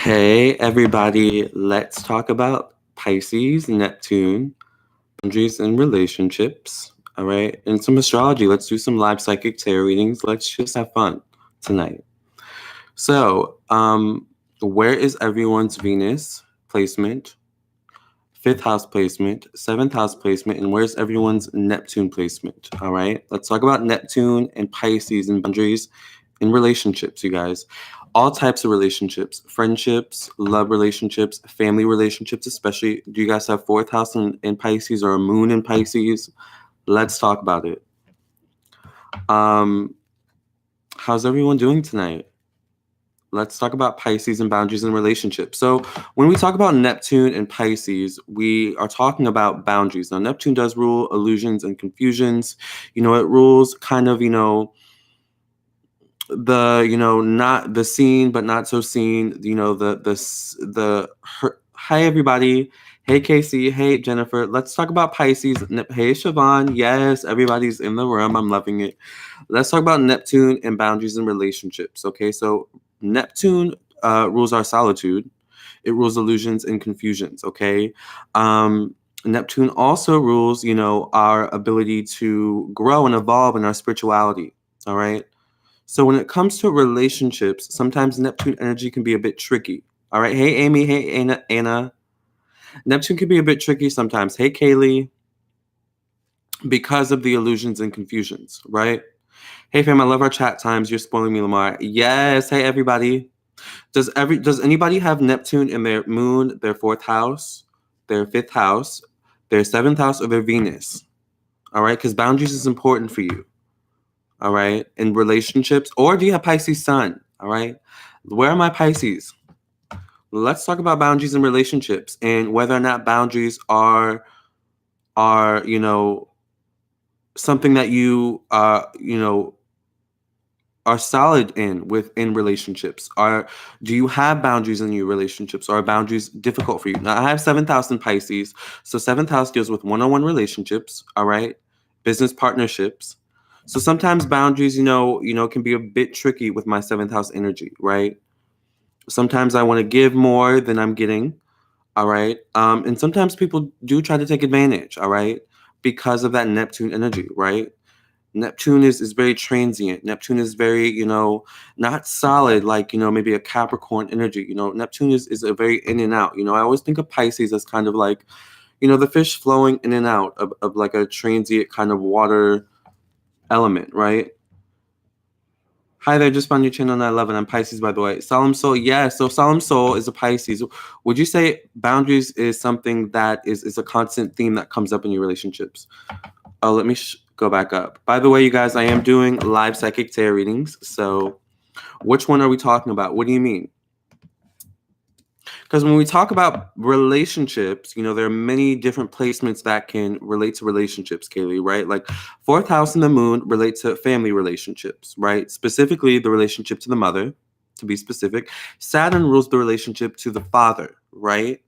Hey, everybody, let's talk about Pisces, Neptune, boundaries and relationships. All right, and some astrology. Let's do some live psychic tarot readings. Let's just have fun tonight. So, where is everyone's Venus placement, fifth house placement, seventh house placement, and where's everyone's Neptune placement? All right, let's talk about Neptune and Pisces and boundaries in relationships, you guys. All types of relationships, friendships, love relationships, family relationships, especially. Do you guys have fourth house in Pisces or a moon in Pisces? Let's talk about it. How's everyone doing tonight? Let's talk about Pisces and boundaries in relationships. So when we talk about Neptune and Pisces, we are talking about boundaries. Now, Neptune does rule illusions and confusions. It rules kind of, not the seen but not so seen, hi everybody, hey Casey, hey Jennifer. Let's talk about Pisces. Hey Siobhan, yes, everybody's in the room, I'm loving it. Let's talk about Neptune and boundaries and relationships. Okay, so Neptune rules our solitude. It rules illusions and confusions. Okay, Neptune also rules our ability to grow and evolve in our spirituality. All right. So when it comes to relationships, sometimes Neptune energy can be a bit tricky. All right. Hey, Amy. Hey, Anna. Neptune can be a bit tricky sometimes. Hey, Kaylee. Because of the illusions and confusions, right? Hey, fam, I love our chat times. You're spoiling me, Lamarr. Yes. Hey, everybody. Does anybody have Neptune in their moon, their fourth house, their fifth house, their seventh house, or their Venus? All right. Because boundaries is important for you. All right, in relationships, or do you have Pisces sun? All right, where are my Pisces? Let's talk about boundaries in relationships and whether or not boundaries are something that you are solid within relationships. Do you have boundaries in your relationships? Or are boundaries difficult for you? Now I have seventh house in Pisces, so seventh house deals with one-on-one relationships. All right, business partnerships. So sometimes boundaries, can be a bit tricky with my seventh house energy, right? Sometimes I want to give more than I'm getting, all right? And sometimes people do try to take advantage, all right? Because of that Neptune energy, right? Neptune is very transient. Neptune is very, not solid like, maybe a Capricorn energy. Neptune is a very in and out. I always think of Pisces as kind of like, the fish flowing in and out of like a transient kind of water element, right? Hi there, just found your channel on 11. I'm Pisces, by the way. Solemn Soul, yeah. So Solemn Soul is a Pisces. Would you say boundaries is something that is a constant theme that comes up in your relationships? Oh, let me go back up. By the way, you guys, I am doing live psychic tarot readings. So which one are we talking about? What do you mean? Because when we talk about relationships, there are many different placements that can relate to relationships, Kaylee, right? Like fourth house in the moon relates to family relationships, right? Specifically, the relationship to the mother, to be specific. Saturn rules the relationship to the father, right?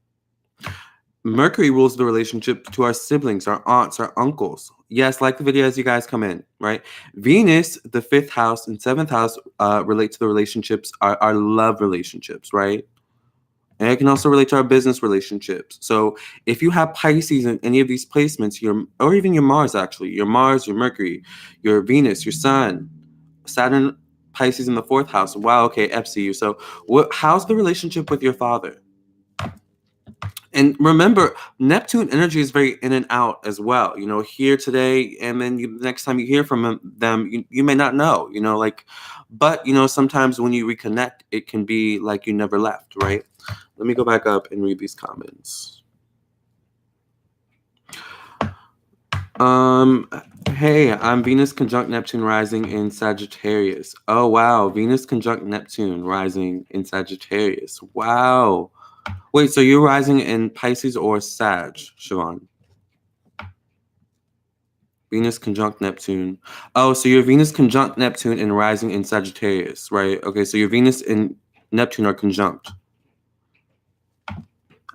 Mercury rules the relationship to our siblings, our aunts, our uncles. Yes, like the video as you guys come in, right? Venus, the fifth house and seventh house relate to the relationships, our love relationships, right? And it can also relate to our business relationships. So if you have Pisces in any of these placements, or even your Mars, actually, your Mars, your Mercury, your Venus, your Sun, Saturn, Pisces in the fourth house. Wow, okay, FCU. So how's the relationship with your father? And remember, Neptune energy is very in and out as well. Here today, and then the next time you hear from them, you may not know. But sometimes when you reconnect, it can be like you never left, right? Let me go back up and read these comments. Hey, I'm Venus conjunct Neptune rising in Sagittarius. Oh wow, Venus conjunct Neptune rising in Sagittarius. Wow. Wait, so you're rising in Pisces or Sag, Siobhan? Venus conjunct Neptune. Oh, so your Venus conjunct Neptune and rising in Sagittarius, right? Okay, so your Venus and Neptune are conjunct.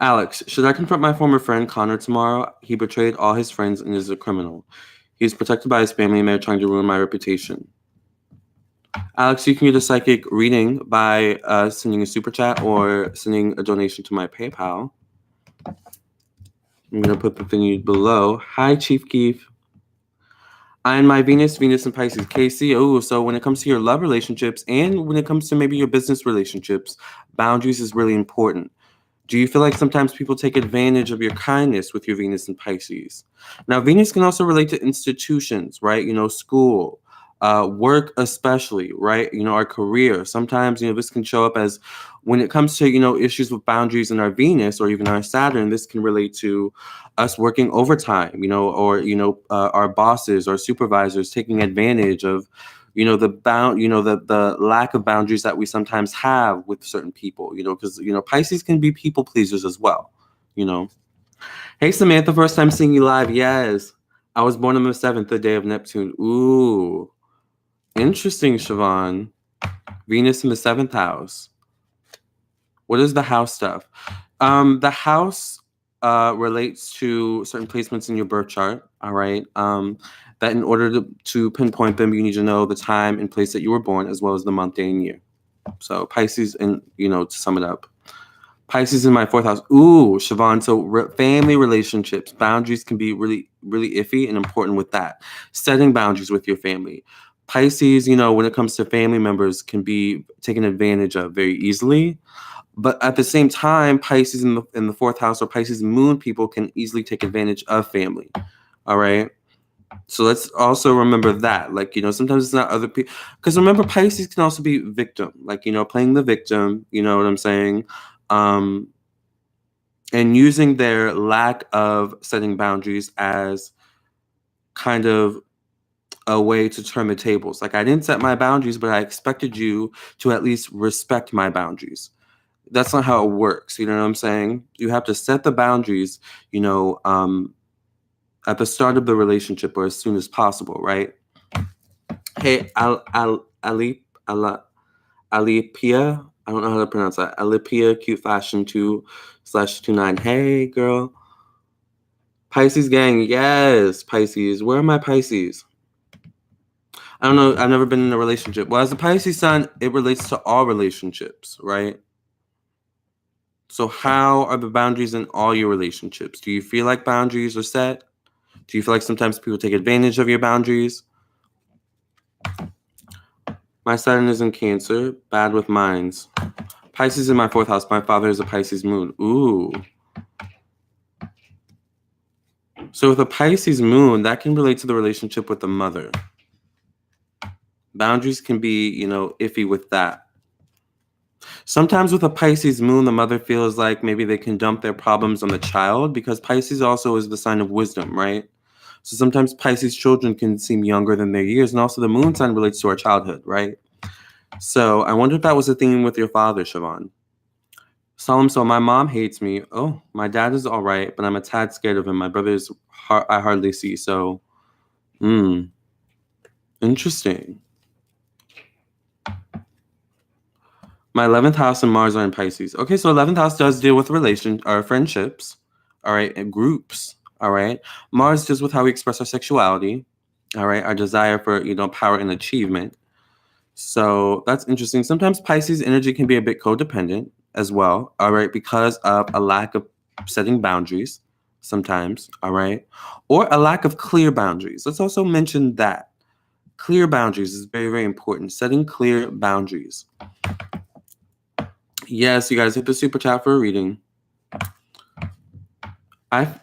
Alex, should I confront my former friend Connor tomorrow? He betrayed all his friends and is a criminal. He is protected by his family and they're trying to ruin my reputation. Alex, you can get a psychic reading by sending a super chat or sending a donation to my PayPal. I'm going to put the thingy below. Hi, Chief Keef. And my Venus and Pisces. Casey, so when it comes to your love relationships and when it comes to maybe your business relationships, boundaries is really important. Do you feel like sometimes people take advantage of your kindness with your Venus and Pisces? Now, Venus can also relate to institutions, right? School, work especially, right? Our career. Sometimes, this can show up as when it comes to, issues with boundaries in our Venus or even our Saturn, this can relate to us working overtime, or, our bosses or supervisors taking advantage of the lack of boundaries that we sometimes have with certain people, because Pisces can be people pleasers as well. Hey Samantha, first time seeing you live. Yes, I was born on the 7th, the day of Neptune. Ooh, interesting. Siobhan, Venus in the 7th house. What is the house stuff? The house relates to certain placements in your birth chart. All right. That in order to pinpoint them, you need to know the time and place that you were born, as well as the month, day, and year. So Pisces, and to sum it up, Pisces in my 4th house. Ooh, Siobhan. So family relationships, boundaries can be really, really iffy and important with that. Setting boundaries with your family. Pisces, when it comes to family members, can be taken advantage of very easily. But at the same time, Pisces in the 4th house or Pisces moon people can easily take advantage of family. All right. So let's also remember that, like, sometimes it's not other people. Because remember, Pisces can also be victim, like, playing the victim, you know what I'm saying? And using their lack of setting boundaries as kind of a way to turn the tables. Like, I didn't set my boundaries, but I expected you to at least respect my boundaries. That's not how it works. You know what I'm saying? You have to set the boundaries, at the start of the relationship or as soon as possible, right? Hey, Alipia. I don't know how to pronounce that. Alipia, cute fashion 2/29. Hey, girl. Pisces gang. Yes, Pisces. Where are my Pisces? I don't know. I've never been in a relationship. Well, as a Pisces sun, it relates to all relationships, right? So how are the boundaries in all your relationships? Do you feel like boundaries are set? Do you feel like sometimes people take advantage of your boundaries? My Saturn is in Cancer, bad with minds. Pisces in my 4th house. My father is a Pisces moon. Ooh. So with a Pisces moon, that can relate to the relationship with the mother. Boundaries can be, iffy with that. Sometimes with a Pisces moon, the mother feels like maybe they can dump their problems on the child, because Pisces also is the sign of wisdom, right? So sometimes Pisces children can seem younger than their years, and also the moon sign relates to our childhood, right? So I wonder if that was a theme with your father, Siobhan. Solemn, so my mom hates me. Oh, my dad is all right, but I'm a tad scared of him. My brother is I hardly see, so interesting. My 11th house and Mars are in Pisces. Okay, so 11th house does deal with friendships, all right, and groups, all right. Mars deals with how we express our sexuality, all right, our desire for, power and achievement. So that's interesting. Sometimes Pisces energy can be a bit codependent as well, all right, because of a lack of setting boundaries sometimes, all right, or a lack of clear boundaries. Let's also mention that. Clear boundaries is very, very important. Setting clear boundaries. Yes, you guys hit the super chat for a reading.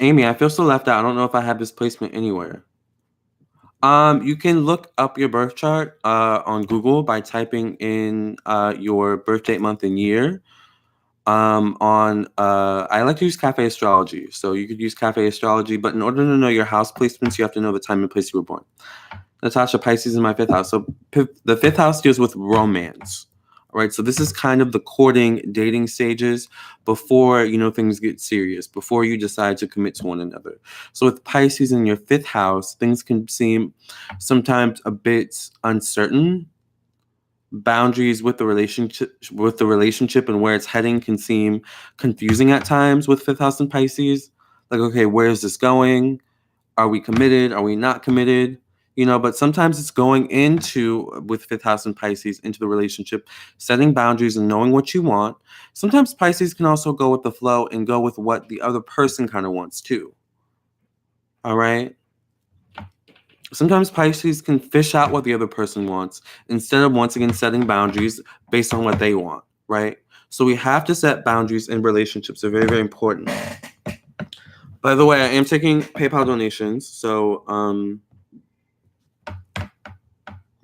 Amy, I feel so left out. I don't know if I have this placement anywhere. You can look up your birth chart on Google by typing in your birth date, month, and year. I like to use Cafe Astrology, so you could use Cafe Astrology. But in order to know your house placements, you have to know the time and place you were born. Natasha, Pisces in my 5th house. So the 5th house deals with romance. All right, so this is kind of the courting, dating stages before, things get serious, before you decide to commit to one another. So with Pisces in your 5th house, things can seem sometimes a bit uncertain. Boundaries with the relationship and where it's heading can seem confusing at times with 5th house and Pisces. Like, okay, where is this going? Are we committed? Are we not committed? but sometimes it's going into, with fifth house and Pisces, into the relationship, setting boundaries and knowing what you want. Sometimes Pisces can also go with the flow and go with what the other person kind of wants too. All right. Sometimes Pisces can fish out what the other person wants instead of once again setting boundaries based on what they want, right? So we have to set boundaries in relationships. They're very, very important. By the way, I am taking PayPal donations. So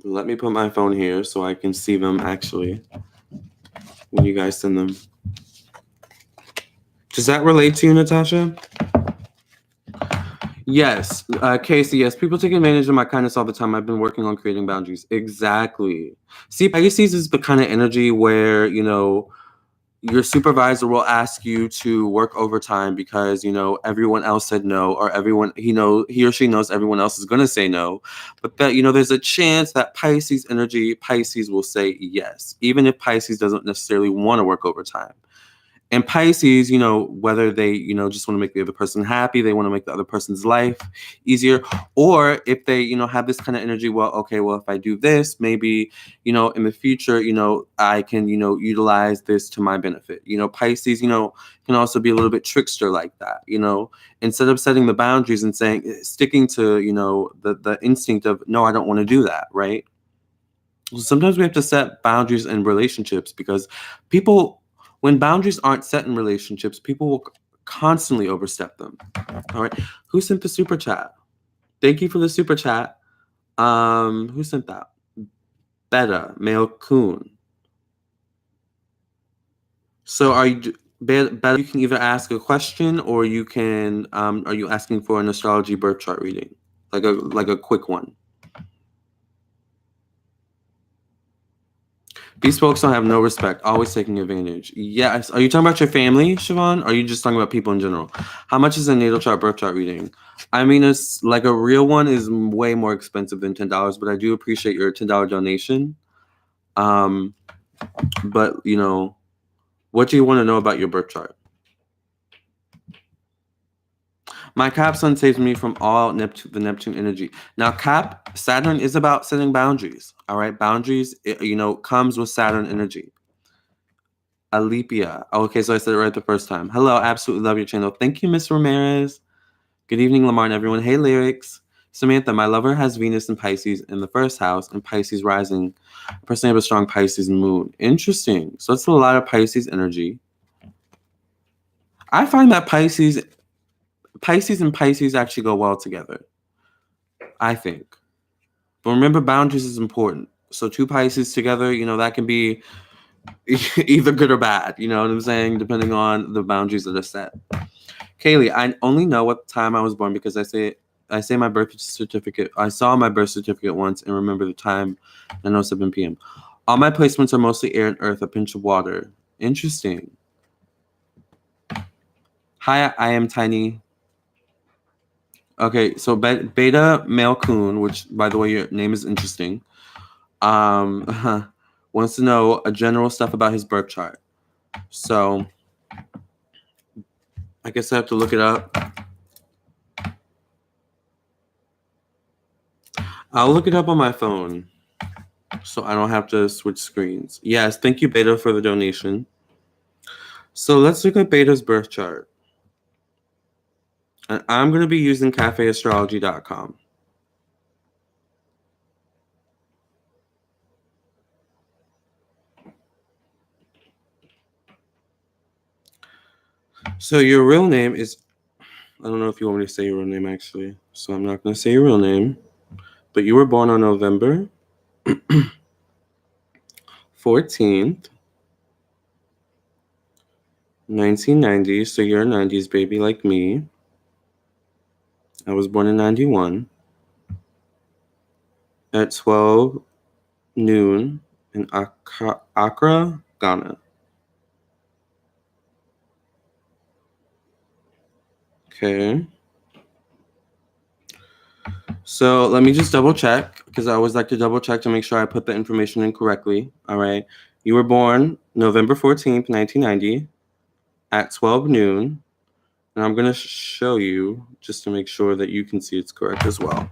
let me put my phone here so I can see them actually when you guys send them. Does that relate to you, Natasha? Yes. Casey, yes. People take advantage of my kindness all the time. I've been working on creating boundaries. Exactly. See, Pisces is the kind of energy where, your supervisor will ask you to work overtime because, everyone else said no, or he or she knows everyone else is going to say no. But that, there's a chance that Pisces will say yes, even if Pisces doesn't necessarily want to work overtime. And Pisces, whether they, just want to make the other person happy, they want to make the other person's life easier, or if they, have this kind of energy, if I do this, maybe, in the future, I can, utilize this to my benefit. Pisces, can also be a little bit trickster like that, instead of setting the boundaries and sticking to, the instinct of, no, I don't want to do that, right? So sometimes we have to set boundaries in relationships because when boundaries aren't set in relationships, people will constantly overstep them. All right. Who sent the super chat? Thank you for the super chat. Who sent that? Beta, Male Coon. So Beta, you can either ask a question or you can, are you asking for an astrology birth chart reading? Like a quick one. These folks don't have no respect, always taking advantage. Yes. Are you talking about your family, Siobhan? Or are you just talking about people in general? How much is a natal chart, birth chart reading? I mean, it's like a real one is way more expensive than $10, but I do appreciate your $10 donation. But, what do you want to know about your birth chart? My Cap Sun saves me from all the Neptune energy. Now, Saturn is about setting boundaries. All right, boundaries, comes with Saturn energy. Alipia. Okay, so I said it right the first time. Hello, absolutely love your channel. Thank you, Miss Ramirez. Good evening, Lamarr and everyone. Hey, Lyrics. Samantha, my lover has Venus and Pisces in the first house and Pisces rising. I personally have a strong Pisces moon. Interesting. So it's a lot of Pisces energy. I find that Pisces and Pisces actually go well together. I think. But remember, boundaries is important. So two Pisces together, that can be either good or bad. You know what I'm saying? Depending on the boundaries that are set. Kaylee, I only know what time I was born because I say my birth certificate. I saw my birth certificate once and remember the time, 9:07 p.m. All my placements are mostly air and earth, a pinch of water. Interesting. Hi, I am Tiny. Okay, so Beta Male Coon, which by the way your name is interesting, wants to know a general stuff about his birth chart. So I guess I have to look it up. I'll look it up on my phone so I don't have to switch screens. Yes, thank you, Beta, for the donation. So let's look at Beta's birth chart. And I'm going to be using cafeastrology.com. So your real name is, I don't know if you want me to say your real name actually, so I'm not going to say your real name, but you were born on November 14th, 1990, so you're a 90s baby like me. I was born in 91 at 12 noon in Accra, Ghana. Okay. So let me just double check because I always like to double check to make sure I put the information in correctly. All right. You were born November 14th, 1990 at 12 noon. And I'm going to show you just to make sure that you can see it's correct as well.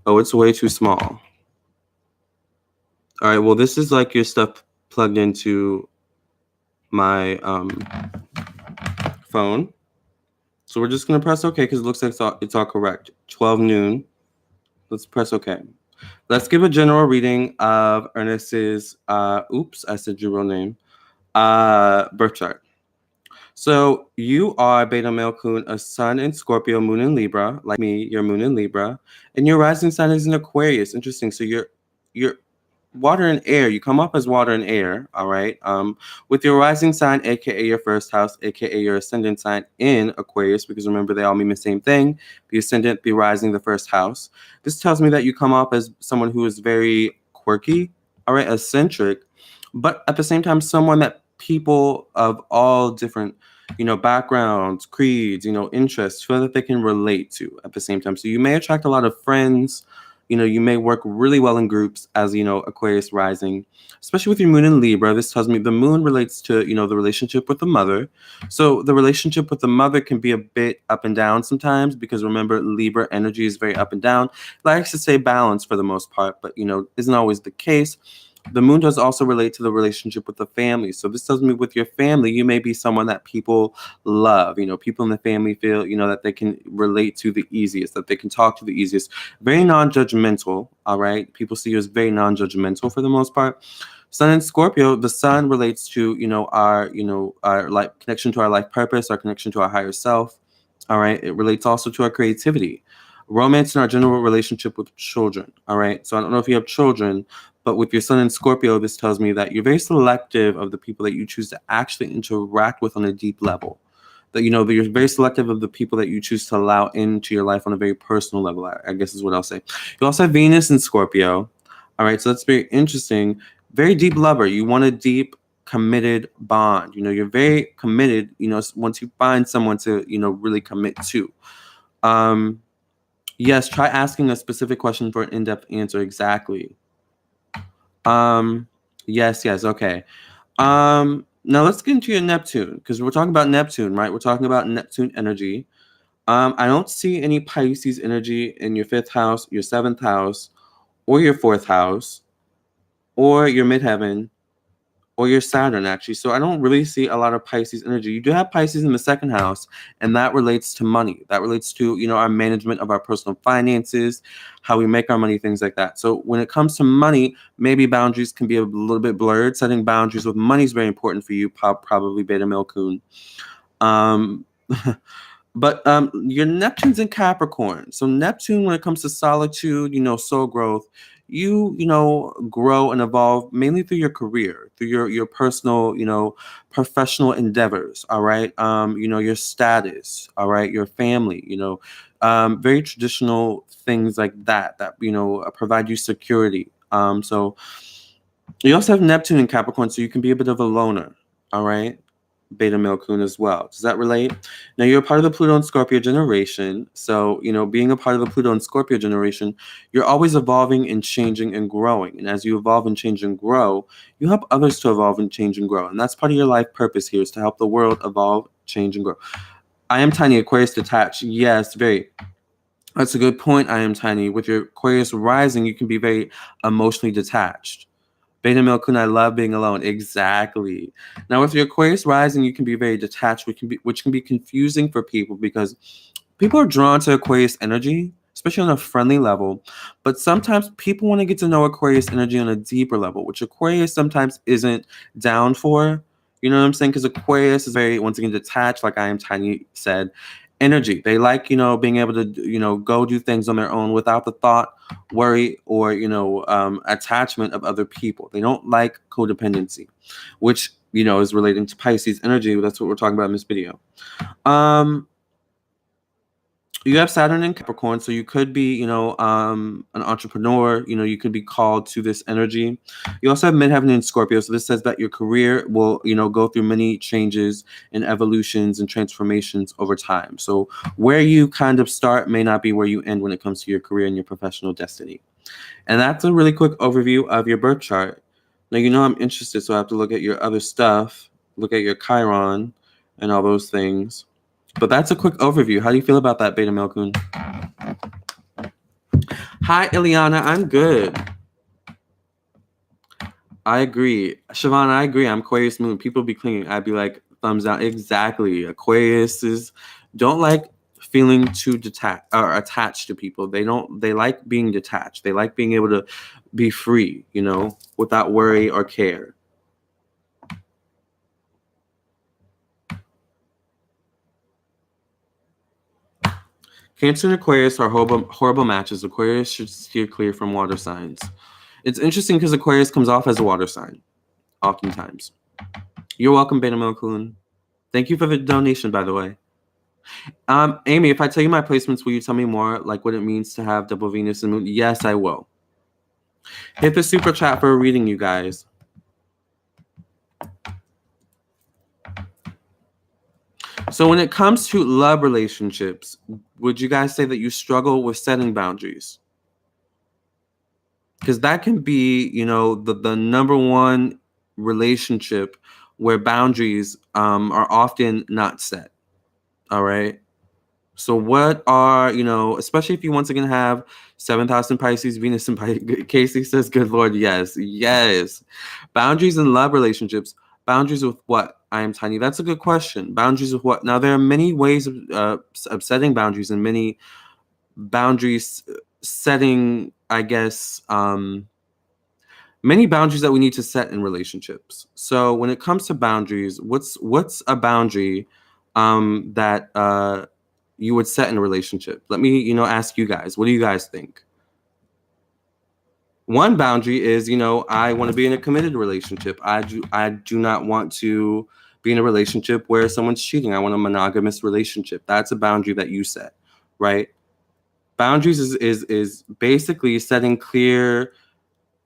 Oh, it's way too small. All right, well, this is like your stuff plugged into my phone. So we're just going to press OK because it looks like it's all correct. 12 noon. Let's press OK. Let's give a general reading of Ernest's, oops, I said your real name, birth chart. So you are Beta Male Kun, a sun in Scorpio, moon in Libra. Like me, your moon in Libra. And your rising sign is in Aquarius. Interesting. So you're water and air. You come up as water and air, all right? With your rising sign, aka your first house, aka your ascendant sign in Aquarius, because remember they all mean the same thing. The ascendant, the rising, the first house. This tells me that you come up as someone who is very quirky, all right, eccentric, but at the same time, someone that people of all different, backgrounds, creeds, interests feel that they can relate to at the same time. So you may attract a lot of friends. You may work really well in groups as, Aquarius rising, especially with your moon in Libra. This tells me the moon relates to, the relationship with the mother. So the relationship with the mother can be a bit up and down sometimes because remember, Libra energy is very up and down. It likes to stay balanced for the most part, but, isn't always the case. The moon does also relate to the relationship with the family. So this tells me with your family, you may be someone that people love. People in the family feel, that they can relate to the easiest, that they can talk to the easiest. Very non-judgmental, all right? People see you as very non-judgmental for the most part. Sun in Scorpio, the sun relates to, our life connection to our life purpose, our connection to our higher self, all right? It relates also to our creativity. Romance and our general relationship with children, all right? So I don't know if you have children, but with your sun in Scorpio, this tells me that you're very selective of the people that you choose to actually interact with on a deep level. That, that you're very selective of the people that you choose to allow into your life on a very personal level, I guess is what I'll say. You also have Venus in Scorpio. All right, so that's very interesting. Very deep lover. You want a deep, committed bond. You're very committed, once you find someone to, really commit to. Yes, try asking a specific question for an in-depth answer. Exactly. Yes, okay. Now let's get into your Neptune, because we're talking about Neptune, right? We're talking about Neptune energy. I don't see any Pisces energy in your 5th house, your 7th house, or your 4th house, or your midheaven, or your Saturn, actually. So I don't really see a lot of Pisces energy. You do have Pisces in the 2nd house, and that relates to money. That relates to, our management of our personal finances, how we make our money, things like that. So when it comes to money, maybe boundaries can be a little bit blurred. Setting boundaries with money is very important for you, probably Beta Male Kun. But your Neptune's in Capricorn. So Neptune, when it comes to solitude, soul growth, you grow and evolve mainly through your career, through your personal, professional endeavors. All right. Your status. All right. Your family. Very traditional things like that provide you security. So you also have Neptune in Capricorn, so you can be a bit of a loner. All right. Beta Male Kun as well. Does that relate? Now you're a part of the Pluto and Scorpio generation. So, being a part of the Pluto and Scorpio generation, you're always evolving and changing and growing. And as you evolve and change and grow, you help others to evolve and change and grow. And that's part of your life purpose here, is to help the world evolve, change, and grow. I am Tiny, Aquarius detached. Yes, very. That's a good point. I am Tiny. With your Aquarius rising, you can be very emotionally detached. Beta Male Kun, I love being alone. Exactly. Now, with your Aquarius rising, you can be very detached, which can be confusing for people because people are drawn to Aquarius energy, especially on a friendly level. But sometimes people want to get to know Aquarius energy on a deeper level, which Aquarius sometimes isn't down for. You know what I'm saying? Because Aquarius is very, once again, detached, like I am Tiny said. Energy. They like, being able to, go do things on their own without the thought, worry, or, attachment of other people. They don't like codependency, which, is relating to Pisces energy. That's what we're talking about in this video. You have Saturn in Capricorn, so you could be, an entrepreneur. You could be called to this energy. You also have midheaven in Scorpio, so this says that your career will, go through many changes and evolutions and transformations over time. So where you kind of start may not be where you end when it comes to your career and your professional destiny. And that's a really quick overview of your birth chart. Now, I'm interested, so I have to look at your other stuff, look at your Chiron and all those things. But that's a quick overview. How do you feel about that, Beta Male Kun? Hi, Ileana. I'm good. I agree. Siobhan, I agree. I'm Aquarius moon. People be clinging. I'd be like, thumbs down. Exactly. Aquariuses don't like feeling too detached or attached to people. They like being detached. They like being able to be free, without worry or care. Cancer and Aquarius are horrible matches. Aquarius should steer clear from water signs. It's interesting because Aquarius comes off as a water sign, oftentimes. You're welcome, Beta Milkun. Thank you for the donation, by the way. Amy, if I tell you my placements, will you tell me more, like what it means to have double Venus and Moon? Yes, I will. Hit the super chat for a reading, you guys. So when it comes to love relationships, would you guys say that you struggle with setting boundaries? Because that can be, the number one relationship where boundaries are often not set. All right. So what are, especially if you once again have 7,000 Pisces, Venus and Pisces, Casey says, good Lord, yes, yes. Boundaries in love relationships. Boundaries with what? I am tiny. That's a good question. Boundaries with what? Now, there are many ways of setting boundaries and many boundaries setting, I guess, many boundaries that we need to set in relationships. So when it comes to boundaries, what's a boundary that you would set in a relationship? Let me, ask you guys. What do you guys think? One boundary is, I want to be in a committed relationship. I do not want to be in a relationship where someone's cheating. I want a monogamous relationship. That's a boundary that you set, right? Boundaries is basically setting clear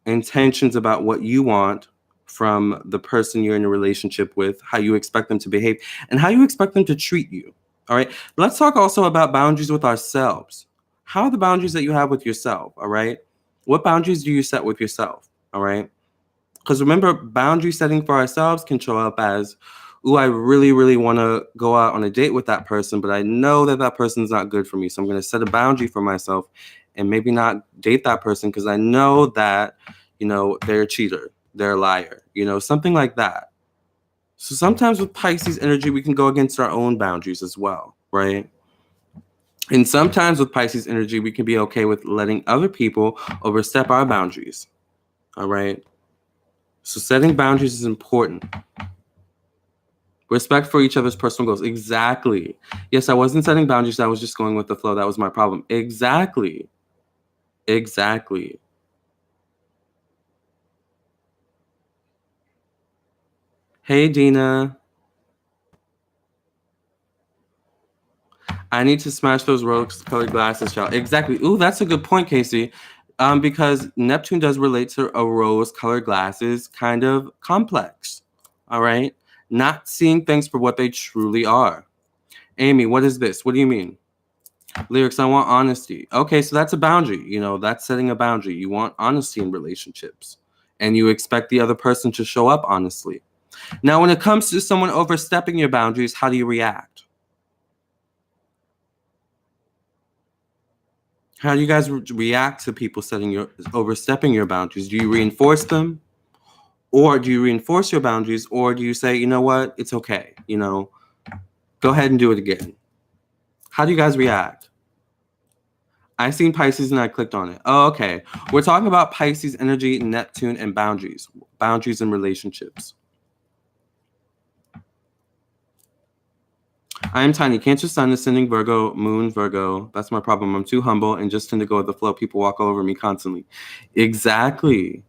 intentions about what you want from the person you're in a relationship with, how you expect them to behave, and how you expect them to treat you. All right. Let's talk also about boundaries with ourselves. How are the boundaries that you have with yourself? All right. What boundaries do you set with yourself? All right. Because remember, boundary setting for ourselves can show up as, ooh, I really, really want to go out on a date with that person, but I know that that person's not good for me. So I'm going to set a boundary for myself and maybe not date that person because I know that, they're a cheater, they're a liar, something like that. So sometimes with Pisces energy, we can go against our own boundaries as well, right? And sometimes with Pisces energy, we can be okay with letting other people overstep our boundaries, all right? So setting boundaries is important. Respect for each other's personal goals. Exactly. Yes, I wasn't setting boundaries. I was just going with the flow. That was my problem. Exactly. Exactly. Hey, Dina. I need to smash those rose-colored glasses, child. Exactly. Ooh, that's a good point, Casey. Because Neptune does relate to a rose-colored glasses kind of complex. All right? Not seeing things for what they truly are. Amy, what is this? What do you mean? Lyrics, I want honesty. Okay, so that's a boundary. That's setting a boundary. You want honesty in relationships. And you expect the other person to show up honestly. Now, when it comes to someone overstepping your boundaries, how do you react? How do you guys react to people overstepping your boundaries? Do you reinforce them? Or do you reinforce your boundaries? Or do you say, you know what? It's okay. Go ahead and do it again. How do you guys react? I seen Pisces and I clicked on it. Oh, okay. We're talking about Pisces energy, Neptune, and boundaries. Boundaries in relationships. I am tiny. Cancer sun ascending Virgo, moon Virgo. That's my problem. I'm too humble and just tend to go with the flow. People walk all over me constantly. Exactly.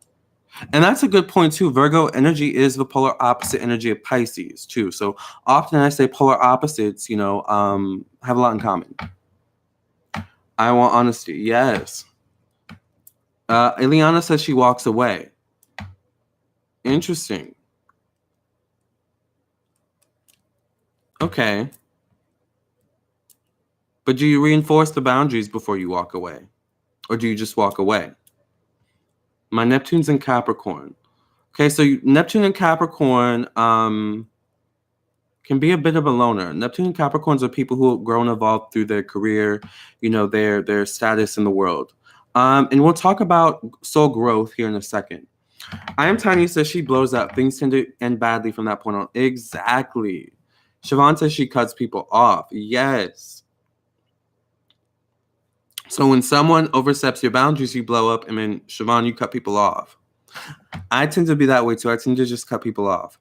And that's a good point too. Virgo energy is the polar opposite energy of Pisces too. So often I say polar opposites, have a lot in common. I want honesty. Yes. Eliana says she walks away. Interesting. Okay. But do you reinforce the boundaries before you walk away? Or do you just walk away? My Neptune's in Capricorn. Okay, so Neptune and Capricorn can be a bit of a loner. Neptune and Capricorns are people who have grown and evolved through their career, their status in the world. And we'll talk about soul growth here in a second. I Am Tiny says she blows up. Things tend to end badly from that point on. Exactly. Siobhan says she cuts people off. Yes. So when someone oversteps your boundaries, you blow up, and then Siobhan, you cut people off. I tend to be that way too. I tend to just cut people off.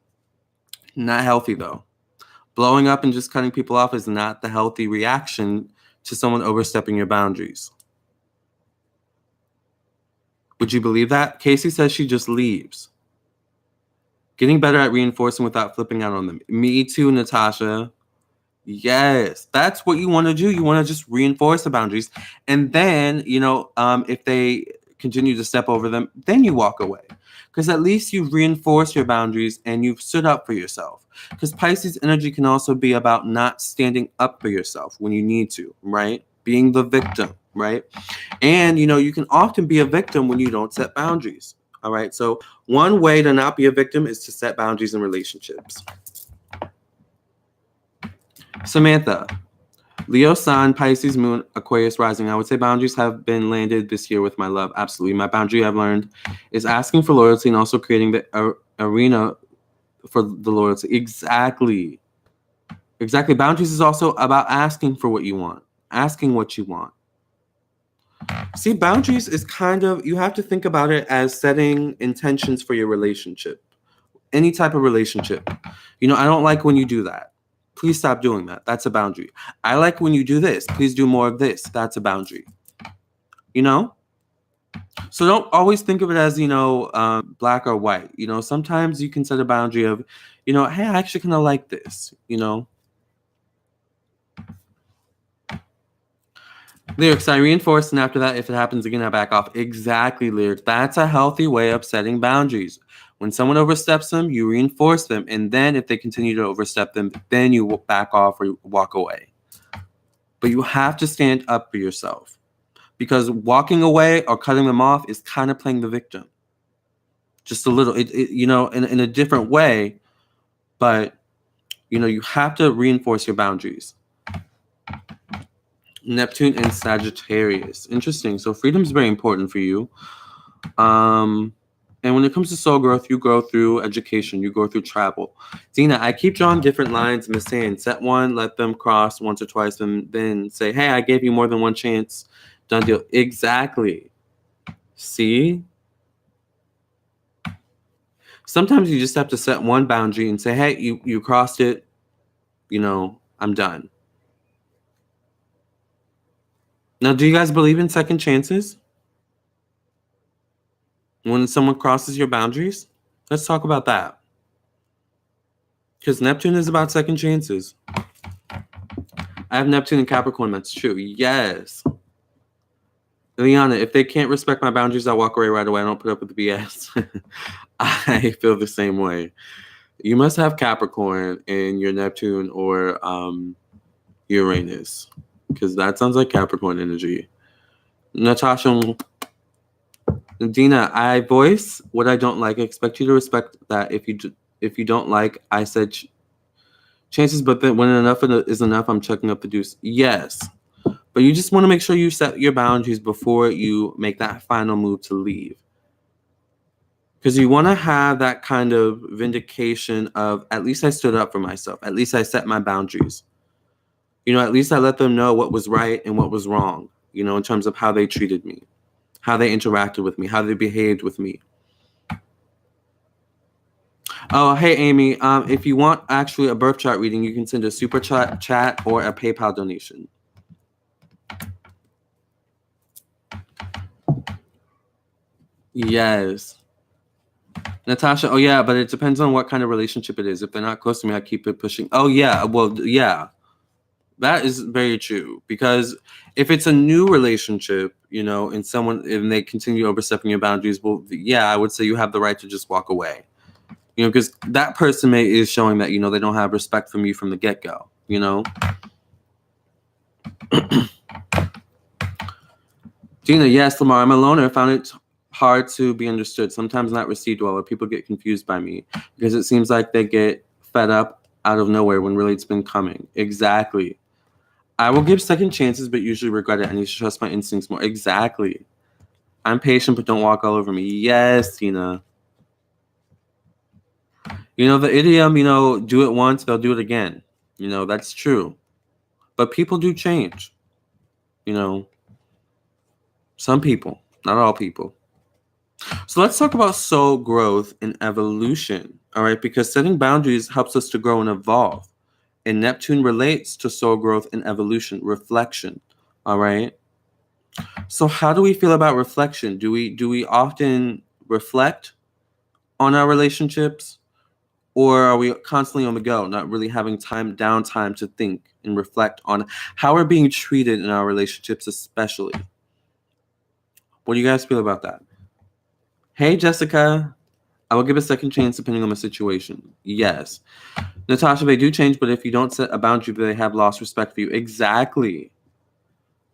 Not healthy though. Blowing up and just cutting people off is not the healthy reaction to someone overstepping your boundaries. Would you believe that? Casey says she just leaves. Getting better at reinforcing without flipping out on them. Me too, Natasha. Yes, that's what you want to do. You want to just reinforce the boundaries. And then, if they continue to step over them, then you walk away. Because at least you've reinforced your boundaries and you've stood up for yourself. Because Pisces energy can also be about not standing up for yourself when you need to, right? Being the victim, right? And, you can often be a victim when you don't set boundaries, all right? So one way to not be a victim is to set boundaries in relationships. Samantha, Leo Sun, Pisces Moon, Aquarius rising. I would say boundaries have been landed this year with my love. Absolutely. My boundary I've learned is asking for loyalty and also creating the arena for the loyalty. Exactly. Exactly. Boundaries is also about asking for what you want, asking what you want. See, boundaries is kind of, you have to think about it as setting intentions for your relationship. Any type of relationship. I don't like when you do that. Please stop doing that. That's a boundary. I like when you do this. Please do more of this. That's a boundary. So don't always think of it as, black or white. Sometimes you can set a boundary of, hey, I actually kind of like this, Lyrics, I reinforce, and after that, if it happens again, I back off. Exactly, Lyric. That's a healthy way of setting boundaries. When someone oversteps them, you reinforce them. And then if they continue to overstep them, then you will back off or walk away. But you have to stand up for yourself. Because walking away or cutting them off is kind of playing the victim. Just a little, in a different way. But, you have to reinforce your boundaries. Neptune and Sagittarius. Interesting. So freedom is very important for you. And when it comes to soul growth, you go through education, you go through travel. Dina, I keep drawing different lines in the sand. Set one, let them cross once or twice, and then say, hey, I gave you more than one chance. Done deal. Exactly. See? Sometimes you just have to set one boundary and say, hey, you crossed it. I'm done. Now, do you guys believe in second chances? When someone crosses your boundaries? Let's talk about that. Because Neptune is about second chances. I have Neptune in Capricorn. That's true. Yes. Liana, if they can't respect my boundaries, I'll walk away right away. I don't put up with the BS. I feel the same way. You must have Capricorn in your Neptune or Uranus. Because that sounds like Capricorn energy. Natasha, Dina, I voice what I don't like. I expect you to respect that. If you don't like, I said chances, but then when enough is enough, I'm checking up the deuce. Yes. But you just want to make sure you set your boundaries before you make that final move to leave. Because you want to have that kind of vindication of, at least I stood up for myself. At least I set my boundaries. At least I let them know what was right and what was wrong, in terms of how they treated me, how they interacted with me, how they behaved with me. Oh, hey, Amy, if you want actually a birth chart reading, you can send a super chat or a PayPal donation. Yes. Natasha, oh, yeah, but it depends on what kind of relationship it is. If they're not close to me, I keep it pushing. Oh, yeah, well, yeah. That is very true. Because if it's a new relationship, and they continue overstepping your boundaries, well, yeah, I would say you have the right to just walk away. Because that person is showing that, they don't have respect from you from the get-go, Gina, yes, Lamarr, I'm a loner. I found it hard to be understood, sometimes not received well, or people get confused by me because it seems like they get fed up out of nowhere when really it's been coming. Exactly. I will give second chances, but usually regret it. I need to trust my instincts more. Exactly. I'm patient, but don't walk all over me. Yes, Tina. You know, the idiom, you know, do it once, they'll do it again. You know, that's true. But people do change. You know, some people, not all people. So let's talk about soul growth and evolution. All right, because setting boundaries helps us to grow and evolve. And Neptune relates to soul growth and evolution, reflection. All right. So how do we feel about reflection? Do we often reflect on our relationships? Or are we constantly on the go, not really having downtime to think and reflect on how we're being treated in our relationships, especially? What do you guys feel about that? Hey, Jessica. I will give a second chance depending on the situation. Yes. Natasha, they do change, but if you don't set a boundary, they have lost respect for you. Exactly.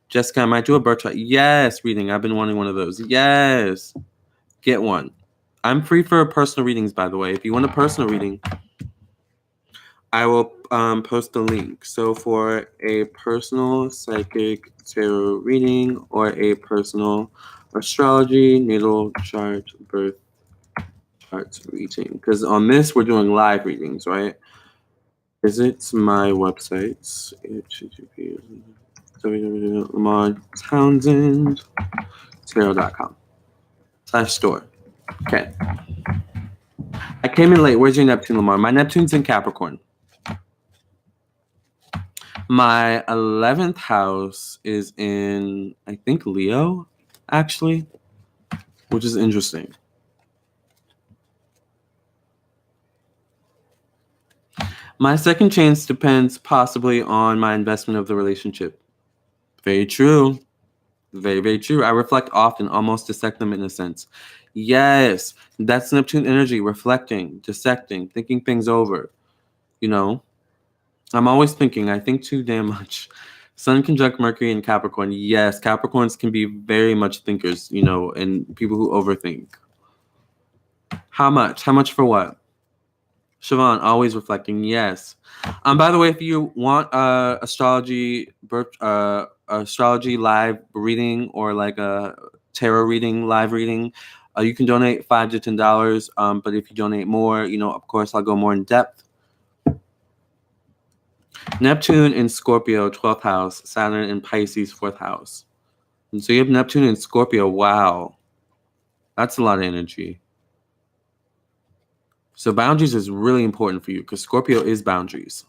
Jessica, I might do a birth chart. Yes, reading. I've been wanting one of those. Yes. Get one. I'm free for personal readings, by the way. If you want a personal reading, I will post the link. So for a personal psychic tarot reading or a personal astrology, natal chart, birth chart reading. Because on this, we're doing live readings, right? Visit my websites. Lamarr Townsend tarot.com/store. Okay. I came in late. Where's your Neptune, Lamarr? My Neptune's in Capricorn. My 11th house is in, I think, Leo, actually, which is interesting. My second chance depends possibly on my investment of the relationship. Very true. Very, very true. I reflect often, almost dissect them in a sense. Yes, that's Neptune energy, reflecting, dissecting, thinking things over. You know, I'm always thinking. I think too damn much. Sun conjunct Mercury in Capricorn. Yes, Capricorns can be very much thinkers, you know, and people who overthink. How much? How much for what? Siobhan, always reflecting. Yes. By the way, if you want astrology live reading or like a tarot reading, live reading, you can donate $5 to $10. But if you donate more, you know, of course, I'll go more in depth. Neptune in Scorpio, 12th house. Saturn in Pisces, 4th house. And so you have Neptune in Scorpio. Wow. That's a lot of energy. So boundaries is really important for you because Scorpio is boundaries.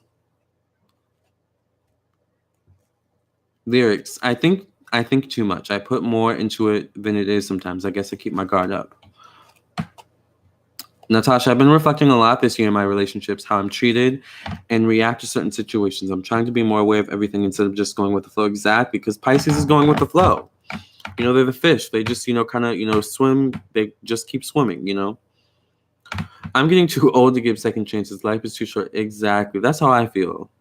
Lyrics. I think too much. I put more into it than it is sometimes. I guess I keep my guard up. Natasha, I've been reflecting a lot this year in my relationships, how I'm treated and react to certain situations. I'm trying to be more aware of everything instead of just going with the flow. Exactly, because Pisces is going with the flow. You know, they're the fish. They just, you know, kind of, you know, swim. They just keep swimming, you know. I'm getting too old to give second chances. Life is too short. Exactly. That's how I feel.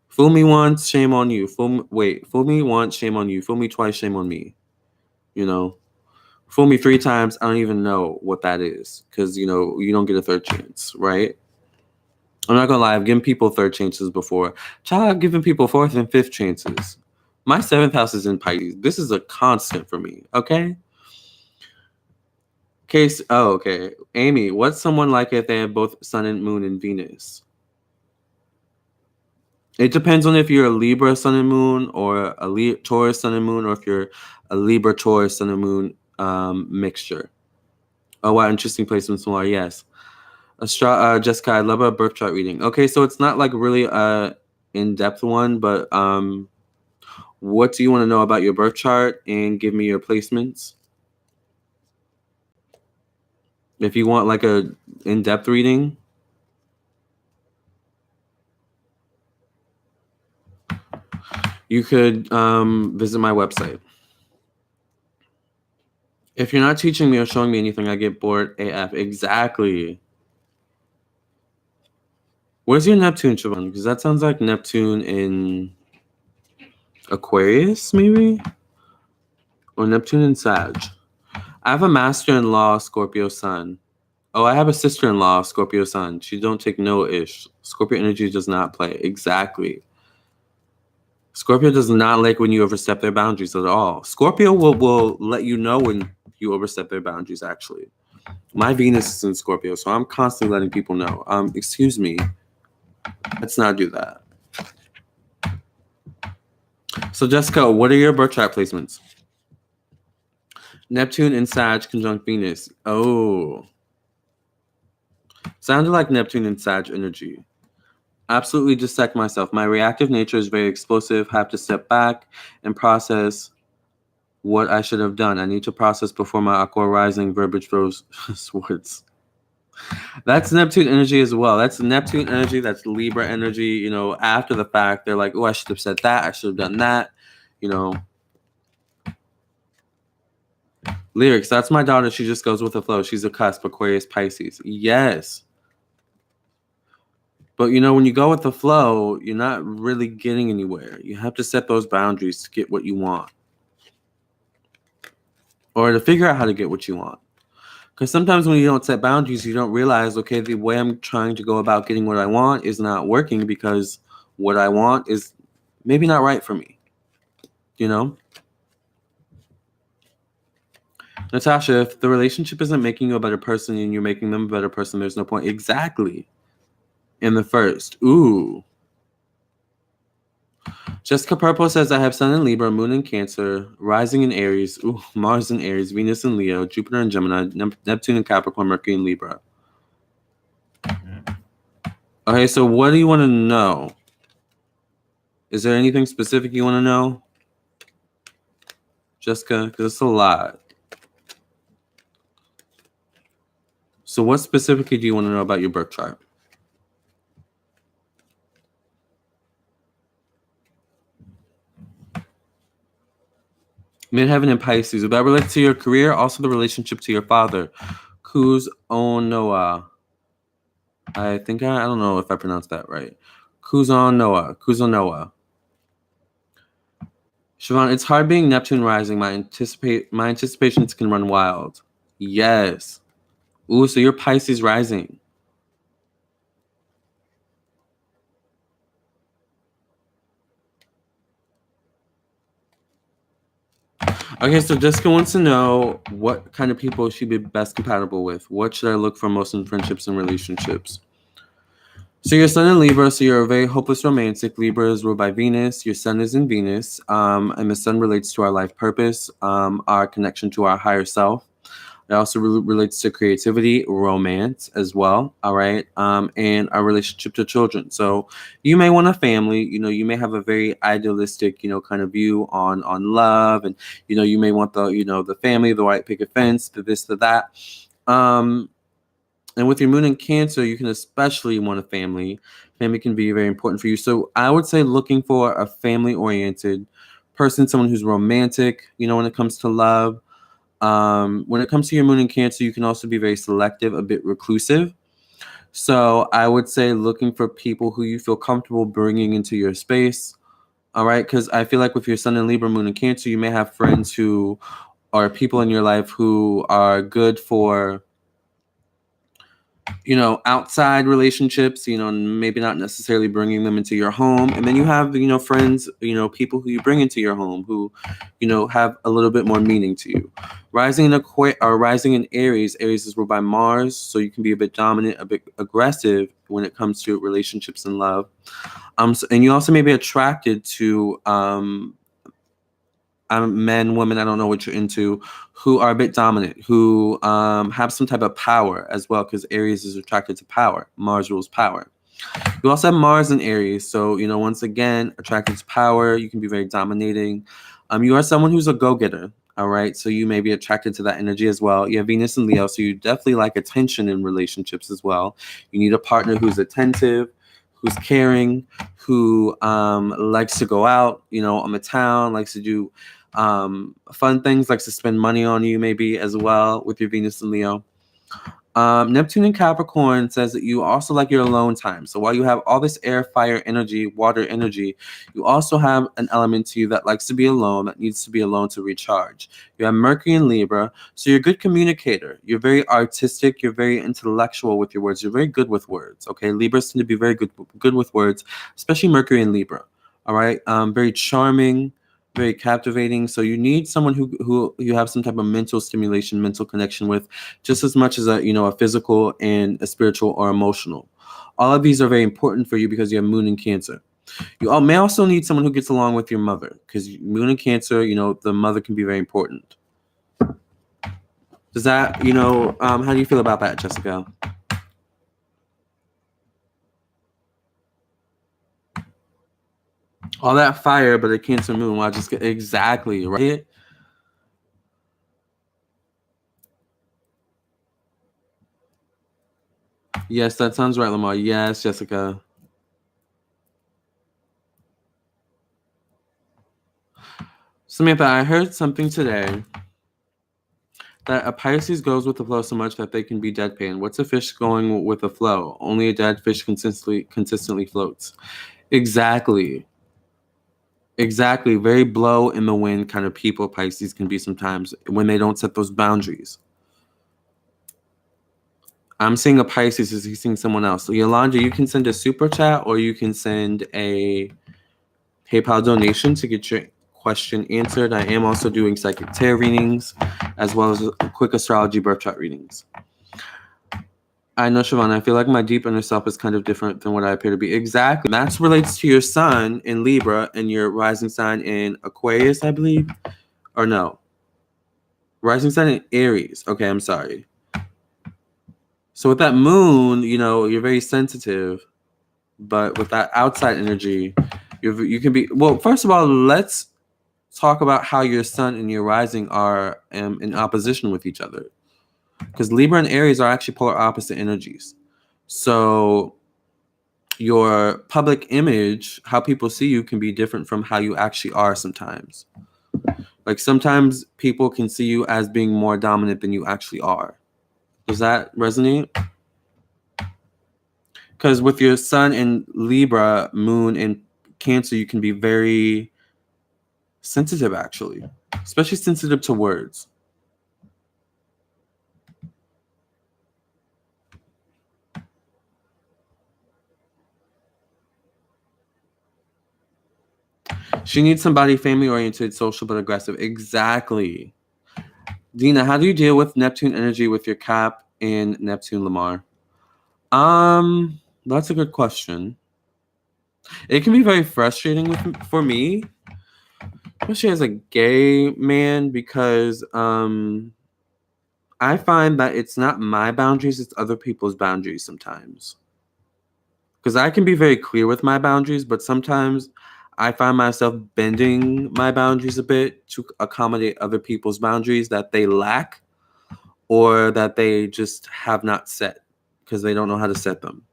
Fool me once, shame on you. Fool me once, shame on you. Fool me twice, shame on me. You know, fool me 3 times, I don't even know what that is because, you know, you don't get a third chance, right? I'm not gonna lie, I've given people third chances before. Child, I've given people 4th and 5th chances. My 7th house is in Pisces. This is a constant for me, okay? Okay. Amy, what's someone like if they have both Sun and Moon and Venus? It depends on if you're a Libra Sun and Moon or a Taurus Sun and Moon, or if you're a Libra Taurus Sun and Moon mixture. Oh, wow, interesting placements, Lamarr. Yes. Jessica, I love a birth chart reading. Okay, so it's not like really a in-depth one, but what do you want to know about your birth chart? And give me your placements. If you want like a in-depth reading. You could visit my website. If you're not teaching me or showing me anything, I get bored AF. Exactly. Where's your Neptune, Siobhan? Because that sounds like Neptune in Aquarius, maybe? Or Neptune in Sag. I have a master-in-law, Scorpio Sun. Oh, I have a sister-in-law, Scorpio Sun. She don't take no ish. Scorpio energy does not play. Exactly. Scorpio does not like when you overstep their boundaries at all. Scorpio will let you know when you overstep their boundaries, actually. My Venus is in Scorpio, so I'm constantly letting people know. Excuse me. Let's not do that. So, Jessica, what are your birth chart placements? Neptune in Sag conjunct Venus. Oh. Sounded like Neptune in Sag energy. Absolutely dissect myself. My reactive nature is very explosive. Have to step back and process what I should have done. I need to process before my Aqua rising verbiage throws swords. That's Neptune energy as well. That's Neptune energy. That's Libra energy. You know, after the fact, they're like, oh, I should have said that. I should have done that. You know. Lyrics. That's my daughter. She just goes with the flow. She's a cusp, Aquarius, Pisces. Yes. But, you know, when you go with the flow, you're not really getting anywhere. You have to set those boundaries to get what you want. Or to figure out how to get what you want. Because sometimes when you don't set boundaries, you don't realize, okay, the way I'm trying to go about getting what I want is not working because what I want is maybe not right for me. You know? Natasha, if the relationship isn't making you a better person and you're making them a better person, there's no point. Exactly. In the first. Ooh. Jessica Purple says, I have Sun in Libra, Moon in Cancer, Rising in Aries, Mars in Aries, Venus in Leo, Jupiter in Gemini, Neptune in Capricorn, Mercury in Libra. Okay, so what do you want to know? Is there anything specific you want to know? Jessica, because it's a lot. So what specifically do you want to know about your birth chart? Midheaven and Pisces. Will that relate to your career? Also the relationship to your father. Kuz Onoa. I think I don't know if I pronounced that right. Kuzonoa. Siobhan, it's hard being Neptune rising. My anticipations can run wild. Yes. Ooh, so you're Pisces rising. Okay, so Jessica wants to know what kind of people she'd be best compatible with. What should I look for most in friendships and relationships? So your Sun in Libra, so you're a very hopeless romantic. Libra is ruled by Venus. Your Sun is in Venus. And the Sun relates to our life purpose, our connection to our higher self. It also relates to creativity, romance as well, all right, and our relationship to children. So you may want a family, you know, you may have a very idealistic, you know, kind of view on love, and, you know, you may want the, you know, the family, the white picket fence, the this, the that. And with your Moon in Cancer, you can especially want a family. Family can be very important for you. So I would say looking for a family-oriented person, someone who's romantic, you know, when it comes to love. When it comes to your Moon in Cancer, you can also be very selective, a bit reclusive. So I would say looking for people who you feel comfortable bringing into your space. All right. Because I feel like with your Sun in Libra, Moon in Cancer, you may have friends who are people in your life who are good for, you know, outside relationships, you know, maybe not necessarily bringing them into your home. And then you have, you know, friends, you know, people who you bring into your home who, you know, have a little bit more meaning to you. Rising in Aries. Aries is ruled by Mars, so you can be a bit dominant, a bit aggressive when it comes to relationships and love. And you also may be attracted to men, women, I don't know what you're into, who are a bit dominant, who have some type of power as well, because Aries is attracted to power. Mars rules power. You also have Mars in Aries, so, you know, once again, attracted to power. You can be very dominating. You are someone who's a go-getter, all right? So you may be attracted to that energy as well. You have Venus in Leo, so you definitely like attention in relationships as well. You need a partner who's attentive, who's caring, who likes to go out, you know, on the town, likes to do fun things, likes to spend money on you maybe as well with your Venus and Leo. Neptune in Capricorn says that you also like your alone time. So while you have all this air, fire energy, water energy, you also have an element to you that likes to be alone, that needs to be alone to recharge. You have Mercury in Libra, so you're a good communicator. You're very artistic. You're very intellectual with your words. You're very good with words, okay? Libras tend to be very good with words, especially Mercury in Libra. All right. Very charming, very captivating. So you need someone who you have some type of mental stimulation, mental connection with, just as much as a physical and a spiritual or emotional. All of these are very important for you because you have Moon in Cancer. You may also need someone who gets along with your mother, because Moon in Cancer, the mother can be very important. Does that, how do you feel about that, Jessica? All that fire, but a Cancer Moon. Well, just exactly, right? Yes, that sounds right, Lamarr. Yes, Jessica. Samantha, I heard something today that a Pisces goes with the flow so much that they can be deadpan. What's a fish going with the flow? Only a dead fish consistently floats. Exactly. Exactly. Very blow in the wind kind of people Pisces can be sometimes when they don't set those boundaries. I'm seeing a Pisces as he's seeing someone else. So Yolanda, you can send a super chat or you can send a PayPal donation to get your question answered. I am also doing psychic tarot readings as well as quick astrology birth chart readings. I know, Siobhan, I feel like my deep inner self is kind of different than what I appear to be. Exactly. That relates to your sun in Libra and your rising sign in Aquarius, I believe. Or no. Rising sign in Aries. Okay, I'm sorry. So with that moon, you're very sensitive. But with that outside energy, you can be... Well, first of all, let's talk about how your sun and your rising are in opposition with each other. Because Libra and Aries are actually polar opposite energies. So your public image, how people see you, can be different from how you actually are sometimes. Like sometimes people can see you as being more dominant than you actually are. Does that resonate? Because with your sun in Libra, moon in Cancer, you can be very sensitive, actually, especially sensitive to words. She needs somebody family-oriented, social, but aggressive. Exactly. Dina, how do you deal with Neptune energy with your Cap and Neptune Lamarr? That's a good question. It can be very frustrating for me, especially as a gay man, because I find that it's not my boundaries, it's other people's boundaries sometimes. Because I can be very clear with my boundaries, but sometimes I find myself bending my boundaries a bit to accommodate other people's boundaries that they lack or that they just have not set because they don't know how to set them.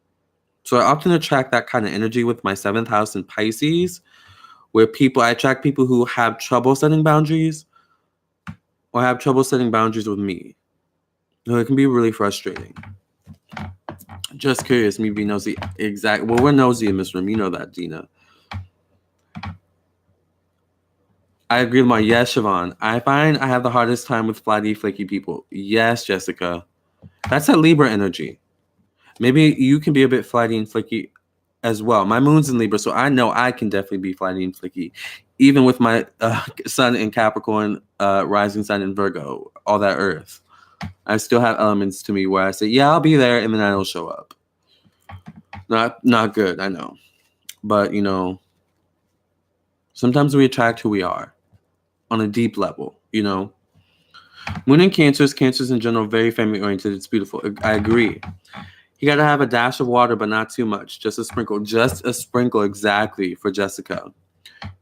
So I often attract that kind of energy with my 7th house in Pisces, where I attract people who have trouble setting boundaries or have trouble setting boundaries with me. So it can be really frustrating. Just curious, me being nosy. Well, we're nosy in this room. You know that, Dina. I agree with my yes, Siobhan. I find I have the hardest time with flighty, flaky people. Yes, Jessica. That's a Libra energy. Maybe you can be a bit flighty and flaky as well. My moon's in Libra, so I know I can definitely be flighty and flaky. Even with my sun in Capricorn, rising sign in Virgo, all that earth. I still have elements to me where I say, yeah, I'll be there, and then I don't show up. Not good, I know. But, sometimes we attract who we are on a deep level, Moon in Cancers in general, very family-oriented. It's beautiful. I agree. You got to have a dash of water, but not too much. Just a sprinkle. Just a sprinkle, exactly, for Jessica.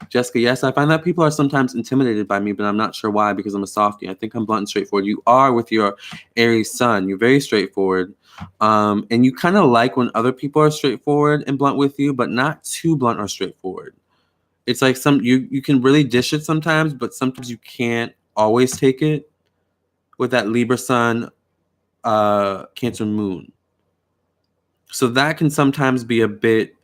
Jessica, yes, I find that people are sometimes intimidated by me, but I'm not sure why, because I'm a softie. I think I'm blunt and straightforward. You are with your Aries sun. You're very straightforward. And you kind of like when other people are straightforward and blunt with you, but not too blunt or straightforward. It's like you can really dish it sometimes, but sometimes you can't always take it with that Libra sun, Cancer moon. So that can sometimes be a bit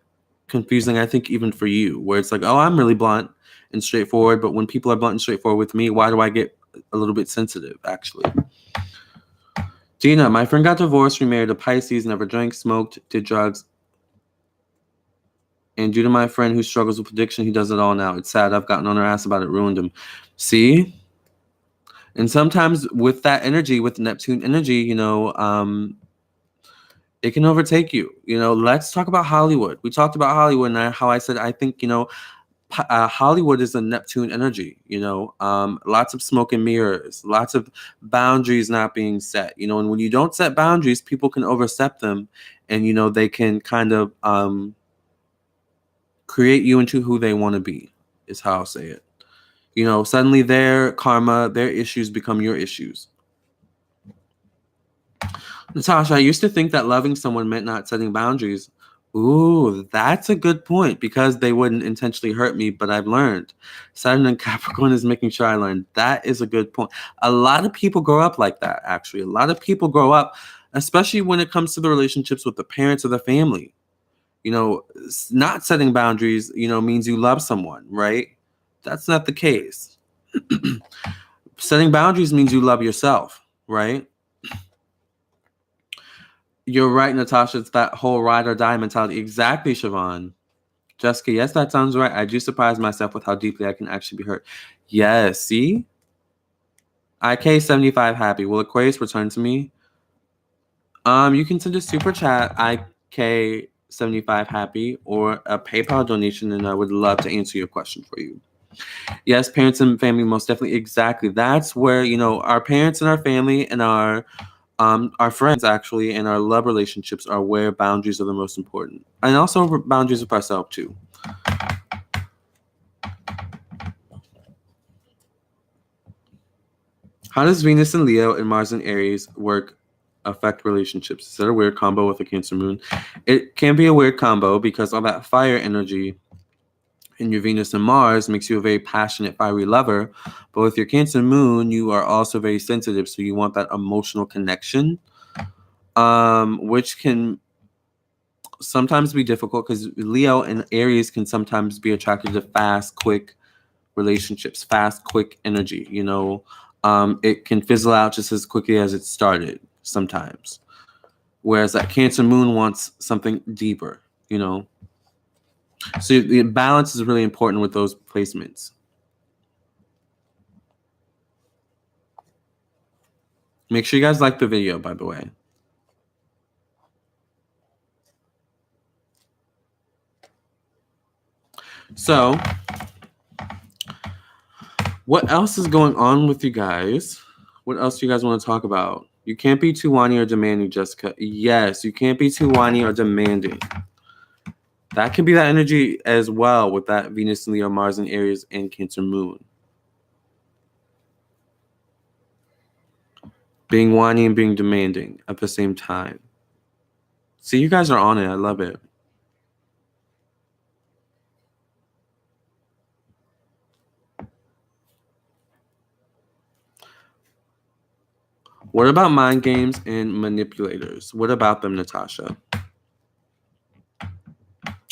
confusing, I think, even for you, where it's like, oh, I'm really blunt and straightforward, but when people are blunt and straightforward with me, why do I get a little bit sensitive, actually? Gina, my friend got divorced, remarried a Pisces, never drank, smoked, did drugs. And due to my friend who struggles with addiction, he does it all now. It's sad. I've gotten on her ass about it, ruined him. See? And sometimes with that energy, with Neptune energy, it can overtake you. Let's talk about Hollywood. We talked about Hollywood and how I said I think, Hollywood is a Neptune energy, lots of smoke and mirrors, lots of boundaries not being set, and when you don't set boundaries, people can overstep them and, they can kind of create you into who they want to be, is how I'll say it. Suddenly their karma, their issues become your issues. Natasha, I used to think that loving someone meant not setting boundaries. Ooh, that's a good point, because they wouldn't intentionally hurt me, but I've learned. Saturn and Capricorn is making sure I learn. That is a good point. A lot of people grow up like that, actually. A lot of people grow up, especially when it comes to the relationships with the parents or the family. Not setting boundaries, means you love someone, right? That's not the case. Setting boundaries means you love yourself, right? You're right, Natasha. It's that whole ride or die mentality. Exactly, Siobhan. Jessica, yes, that sounds right. I do surprise myself with how deeply I can actually be hurt. Yes, see? IK75 happy. Will Aquarius return to me? You can send a super chat, IK75 happy, or a PayPal donation, and I would love to answer your question for you. Yes, parents and family, most definitely. Exactly. That's where, our parents and our family and our friends, actually, and our love relationships are where boundaries are the most important. And also boundaries with ourselves, too. How does Venus and Leo and Mars and Aries affect relationships? Is that a weird combo with a Cancer moon? It can be a weird combo because all that fire energy in your Venus and Mars makes you a very passionate, fiery lover. But with your Cancer moon, you are also very sensitive. So you want that emotional connection, which can sometimes be difficult because Leo and Aries can sometimes be attracted to fast, quick relationships, fast, quick energy. It can fizzle out just as quickly as it started sometimes. Whereas that Cancer moon wants something deeper, So the balance is really important with those placements. Make sure you guys like the video, by the way. So, what else is going on with you guys? What else do you guys want to talk about? You can't be too whiny or demanding, Jessica. Yes, you can't be too whiny or demanding. That can be that energy as well with that Venus and Leo, Mars and Aries and Cancer moon. Being whiny and being demanding at the same time. See, you guys are on it. I love it. What about mind games and manipulators? What about them, Natasha?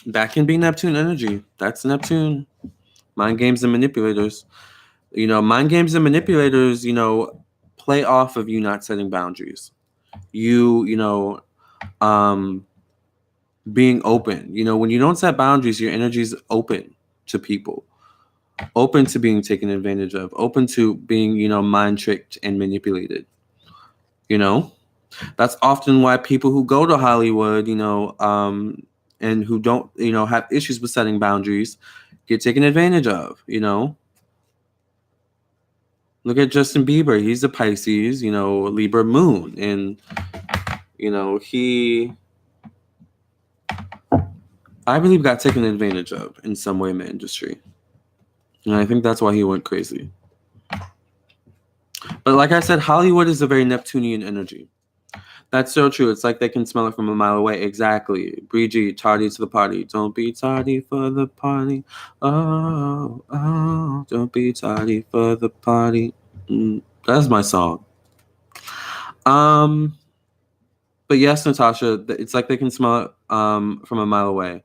That can be Neptune energy. That's Neptune. Mind games and manipulators. Mind games and manipulators, play off of you not setting boundaries. Being open. When you don't set boundaries, your energy is open to people. Open to being taken advantage of. Open to being, mind tricked and manipulated. That's often why people who go to Hollywood, and who don't, have issues with setting boundaries get taken advantage of, Look at Justin Bieber. He's a Pisces, Libra moon. And, he, I believe, got taken advantage of in some way in the industry. And I think that's why he went crazy. But like I said, Hollywood is a very Neptunian energy. That's so true. It's like they can smell it from a mile away. Exactly. Brigitte, tardy to the party. Don't be tardy for the party. Oh, oh, don't be tardy for the party. That's my song. But yes, Natasha, it's like they can smell it from a mile away.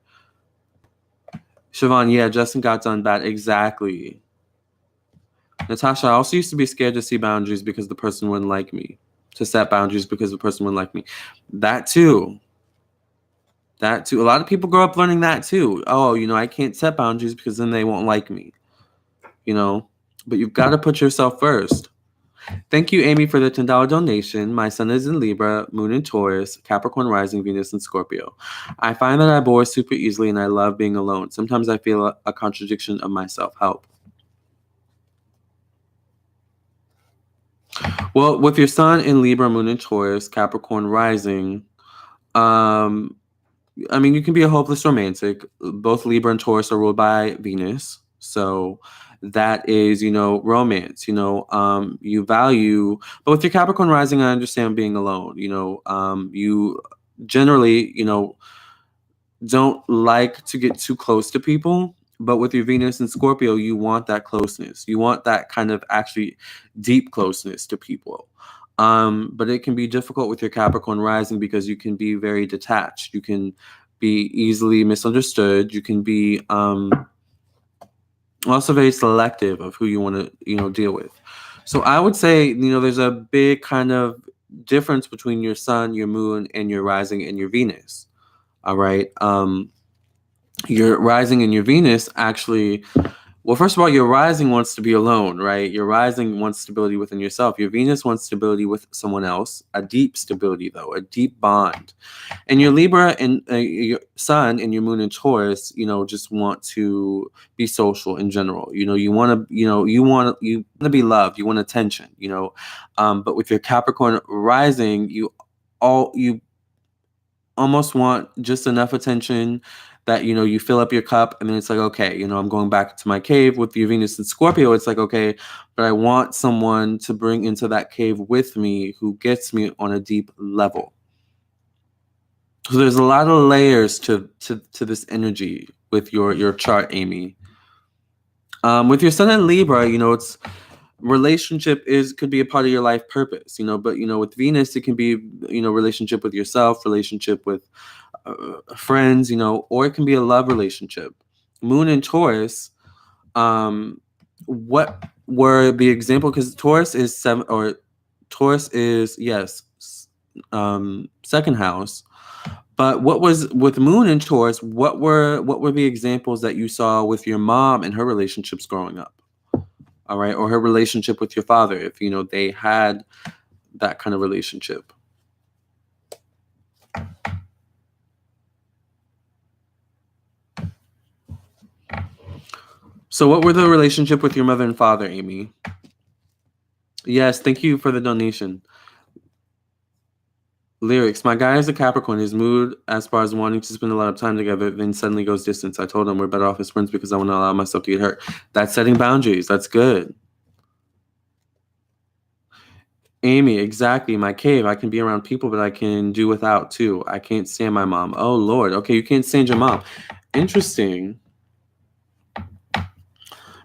Siobhan, yeah, Justin got done bad. Exactly. Natasha, I also used to be scared to see boundaries because the person wouldn't like me. To set boundaries because the person wouldn't like me. That too. That too. A lot of people grow up learning that too. Oh, I can't set boundaries because then they won't like me, But you've got to put yourself first. Thank you, Amy, for the $10 donation. My sun is in Libra, moon in Taurus, Capricorn rising, Venus in Scorpio. I find that I bore super easily and I love being alone. Sometimes I feel a contradiction of myself. Help. Well, with your sun in Libra, moon in Taurus, Capricorn rising, you can be a hopeless romantic. Both Libra and Taurus are ruled by Venus. So that is, romance, you value, but with your Capricorn rising, I understand being alone, you generally, don't like to get too close to people. But with your Venus and Scorpio, you want that closeness. You want that kind of actually deep closeness to people. But it can be difficult with your Capricorn rising because you can be very detached. You can be easily misunderstood. You can be also very selective of who you want to, deal with. So I would say, there's a big kind of difference between your sun, your moon, and your rising and your Venus. All right. Your rising and your Venus actually, well, first of all, your rising wants to be alone, right? Your rising wants stability within yourself. Your Venus wants stability with someone else, a deep stability, though, a deep bond. And your Libra and your sun and your moon in Taurus, just want to be social in general. You want to be loved. You want attention, but with your Capricorn rising, you almost want just enough attention that, you fill up your cup and then it's like, okay, I'm going back to my cave. With your Venus and Scorpio, it's like, okay, but I want someone to bring into that cave with me who gets me on a deep level. So there's a lot of layers to this energy with your chart, Amy. With your sun in Libra, it's relationship could be a part of your life purpose, but with Venus, it can be, relationship with yourself, relationship with friends, or it can be a love relationship. Moon in Taurus, what were the example? Because Taurus is second house. But what was with Moon in Taurus? What were the examples that you saw with your mom and her relationships growing up? All right, or her relationship with your father, if they had that kind of relationship. So what were the relationship with your mother and father, Amy? Yes, thank you for the donation. Lyrics. My guy is a Capricorn. His mood as far as wanting to spend a lot of time together, then suddenly goes distance. I told him we're better off as friends because I want to allow myself to get hurt. That's setting boundaries. That's good. Amy, exactly. My cave. I can be around people, but I can do without too. I can't stand my mom. Oh, Lord. Okay, you can't stand your mom. Interesting.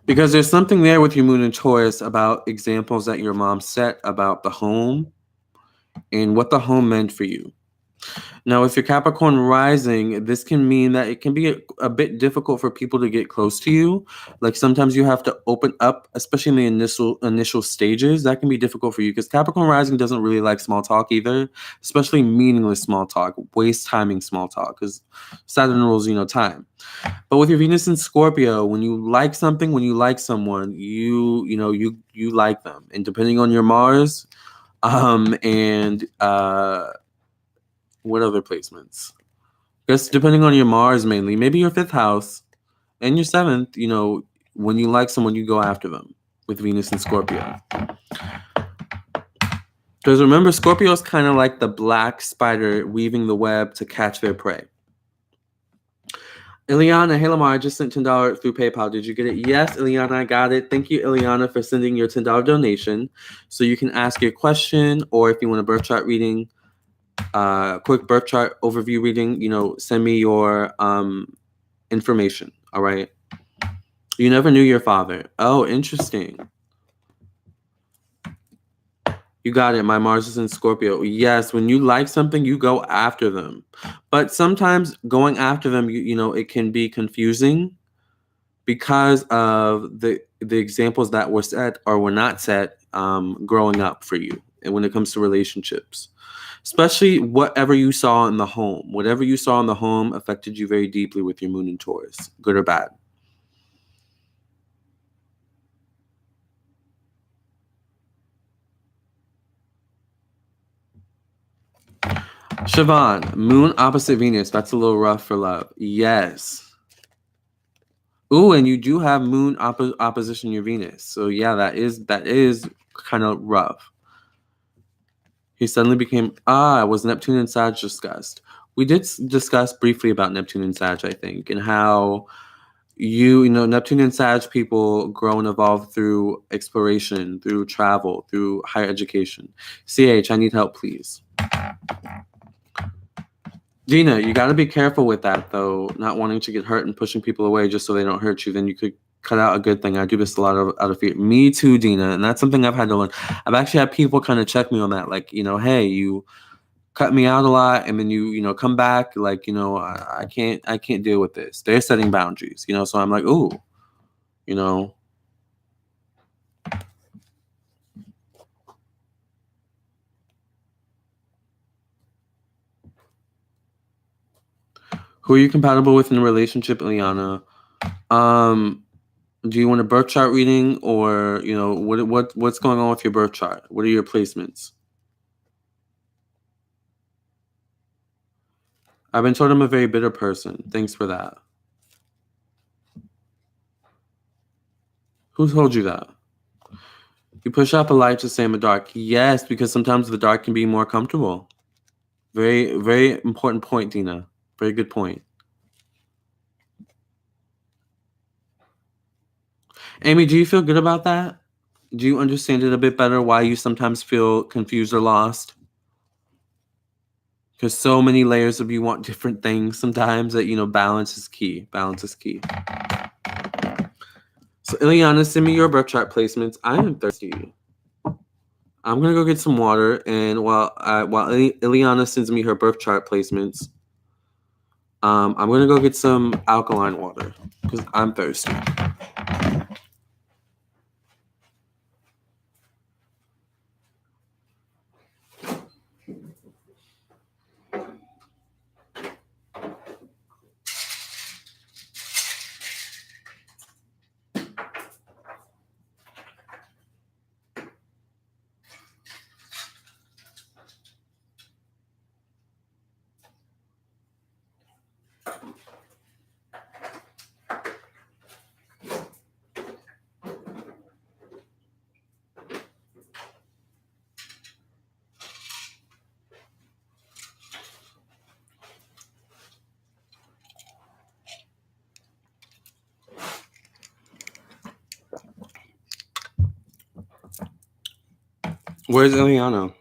Because there's something there with your moon and Taurus about examples that your mom set about the home and what the home meant for you. Now, if your Capricorn rising, this can mean that it can be a bit difficult for people to get close to you. Like sometimes you have to open up, especially in the initial stages. That can be difficult for you because Capricorn rising doesn't really like small talk either, especially meaningless small talk, waste timing small talk, because Saturn rules, time. But with your Venus in Scorpio, when you like something, when you like someone, you like them, and depending on your Mars, and what other placements? Guess depending on your Mars mainly, maybe your 5th house and your 7th, when you like someone, you go after them with Venus and Scorpio. Because remember, Scorpio is kind of like the black spider weaving the web to catch their prey. Ileana, hey Lamarr, I just sent $10 through PayPal. Did you get it? Yes, Ileana, I got it. Thank you, Ileana, for sending your $10 donation. So you can ask your question, or if you want a birth chart reading, quick birth chart overview reading, send me your information. All right. You never knew your father. Oh, interesting. You got it. My Mars is in Scorpio. Yes, when you like something, you go after them. But sometimes going after them, it can be confusing because of the examples that were set or were not set growing up for you, and when it comes to relationships. Especially whatever you saw in the home. Whatever you saw in the home affected you very deeply with your moon in Taurus, good or bad. Siobhan, moon opposite Venus. That's a little rough for love. Yes. Ooh, and you do have moon opposition your Venus. So yeah, that is kind of rough. He suddenly became was Neptune and Sag discussed? We did discuss briefly about Neptune and Sag, I think, and how you know Neptune and Sag people grow and evolve through exploration, through travel, through higher education. CH, I need help, please. Dina, you got to be careful with that, though. Not wanting to get hurt and pushing people away just so they don't hurt you. Then you could cut out a good thing. I do this a lot out of fear. Me too, Dina, and that's something I've had to learn. I've actually had people kind of check me on that, like, hey, you cut me out a lot, and then you come back, like, I can't deal with this. They're setting boundaries, so I'm like, ooh, Who are you compatible with in a relationship, Ileana? Do you want a birth chart reading, or what's going on with your birth chart? What are your placements? I've been told I'm a very bitter person. Thanks for that. Who told you that? You push out the light to stay in the dark. Yes, because sometimes the dark can be more comfortable. Very, very important point, Dina. Very good point. Amy, do you feel good about that? Do you understand it a bit better, why you sometimes feel confused or lost? Because so many layers of you want different things sometimes that, balance is key. Balance is key. So, Ileana, send me your birth chart placements. I am thirsty. I'm going to go get some water, and while Ileana sends me her birth chart placements, I'm going to go get some alkaline water because I'm thirsty. Where's Ileana?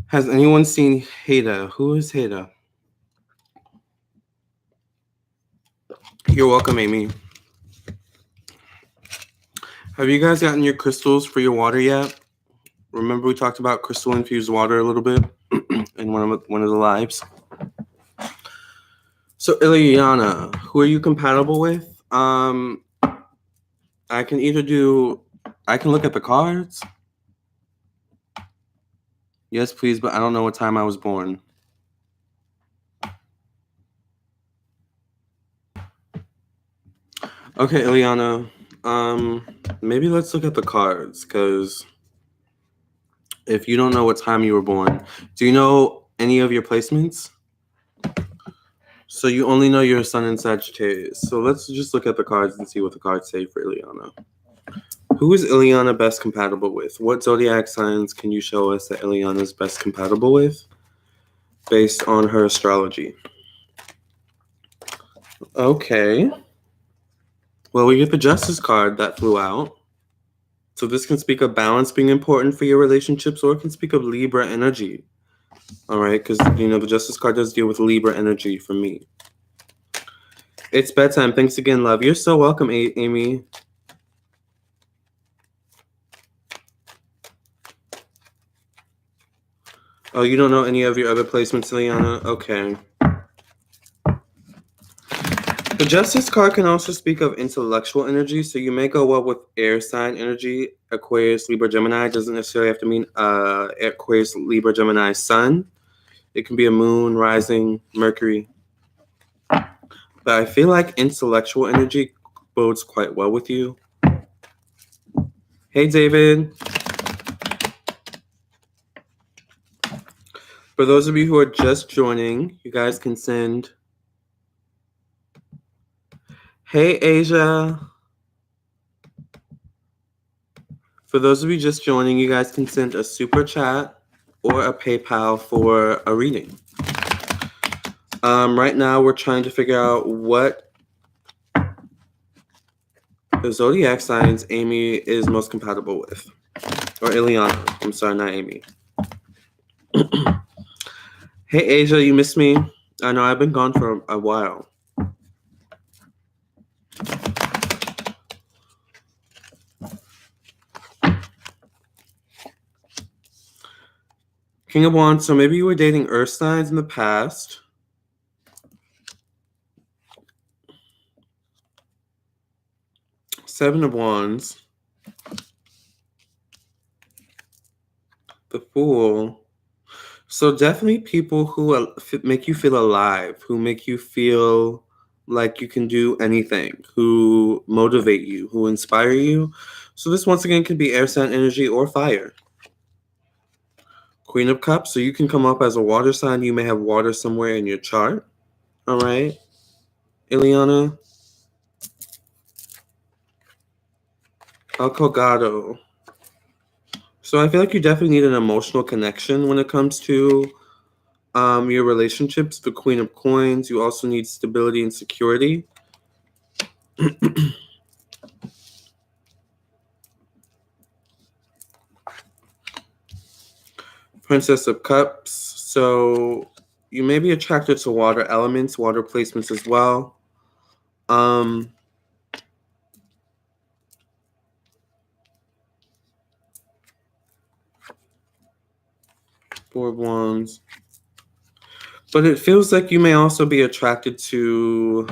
Has anyone seen Haida? Who is Haida? You're welcome, Amy. Have you guys gotten your crystals for your water yet? Remember we talked about crystal-infused water a little bit in one of the lives? So, Ileana, who are you compatible with? I can look at the cards. Yes, please, but I don't know what time I was born. Okay, Ileana, maybe let's look at the cards, because if you don't know what time you were born, do you know any of your placements? So you only know your sun in Sagittarius. So let's just look at the cards and see what the cards say for Ileana. Who is Ileana best compatible with? What zodiac signs can you show us that Ileana is best compatible with based on her astrology? Okay. Well, we get the Justice card that flew out. So this can speak of balance being important for your relationships, or it can speak of Libra energy. All right, because, the Justice card does deal with Libra energy for me. It's bedtime. Thanks again, love. You're so welcome, Amy. Oh, you don't know any of your other placements, Ileana? Okay. The Justice card can also speak of intellectual energy, so you may go well with air sign energy. Aquarius, Libra, Gemini doesn't necessarily have to mean Aquarius, Libra, Gemini, Sun. It can be a moon, rising, Mercury. But I feel like intellectual energy bodes quite well with you. Hey, David. For those of you who are just joining, you guys can send... Hey, Asia. For those of you just joining, you guys can send a super chat or a PayPal for a reading. Right now, we're trying to figure out what the zodiac signs Amy is most compatible with. Or Ileana. I'm sorry, not Amy. Hey, Asia, you missed me? I know I've been gone for a while. King of Wands, so maybe you were dating earth signs in the past. Seven of Wands. The Fool. So definitely people who make you feel alive, who make you feel like you can do anything, who motivate you, who inspire you. So this once again could be air sign energy or fire. Queen of Cups, so you can come up as a water sign. You may have water somewhere in your chart. All right, Ileana. Alcogado. So I feel like you definitely need an emotional connection when it comes to your relationships. The Queen of Coins. You also need stability and security. Princess of Cups. So you may be attracted to water elements, water placements as well. Four of Wands. But it feels like you may also be attracted to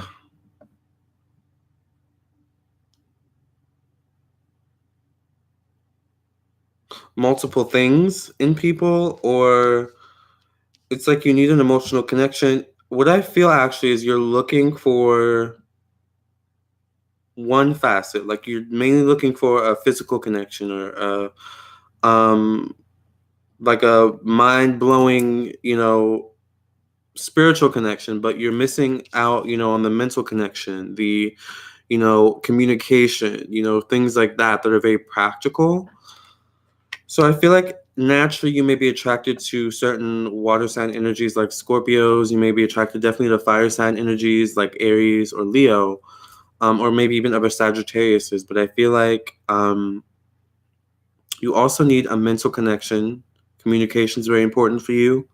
multiple things in people, or it's like you need an emotional connection. What I feel actually is you're looking for one facet, like you're mainly looking for a physical connection or like a mind-blowing, spiritual connection, but you're missing out, on the mental connection, the, communication, things like that are very practical. So I feel like naturally you may be attracted to certain water sign energies like Scorpios. You may be attracted definitely to fire sign energies like Aries or Leo, or maybe even other Sagittariuses. But I feel like you also need a mental connection. Communication is very important for you.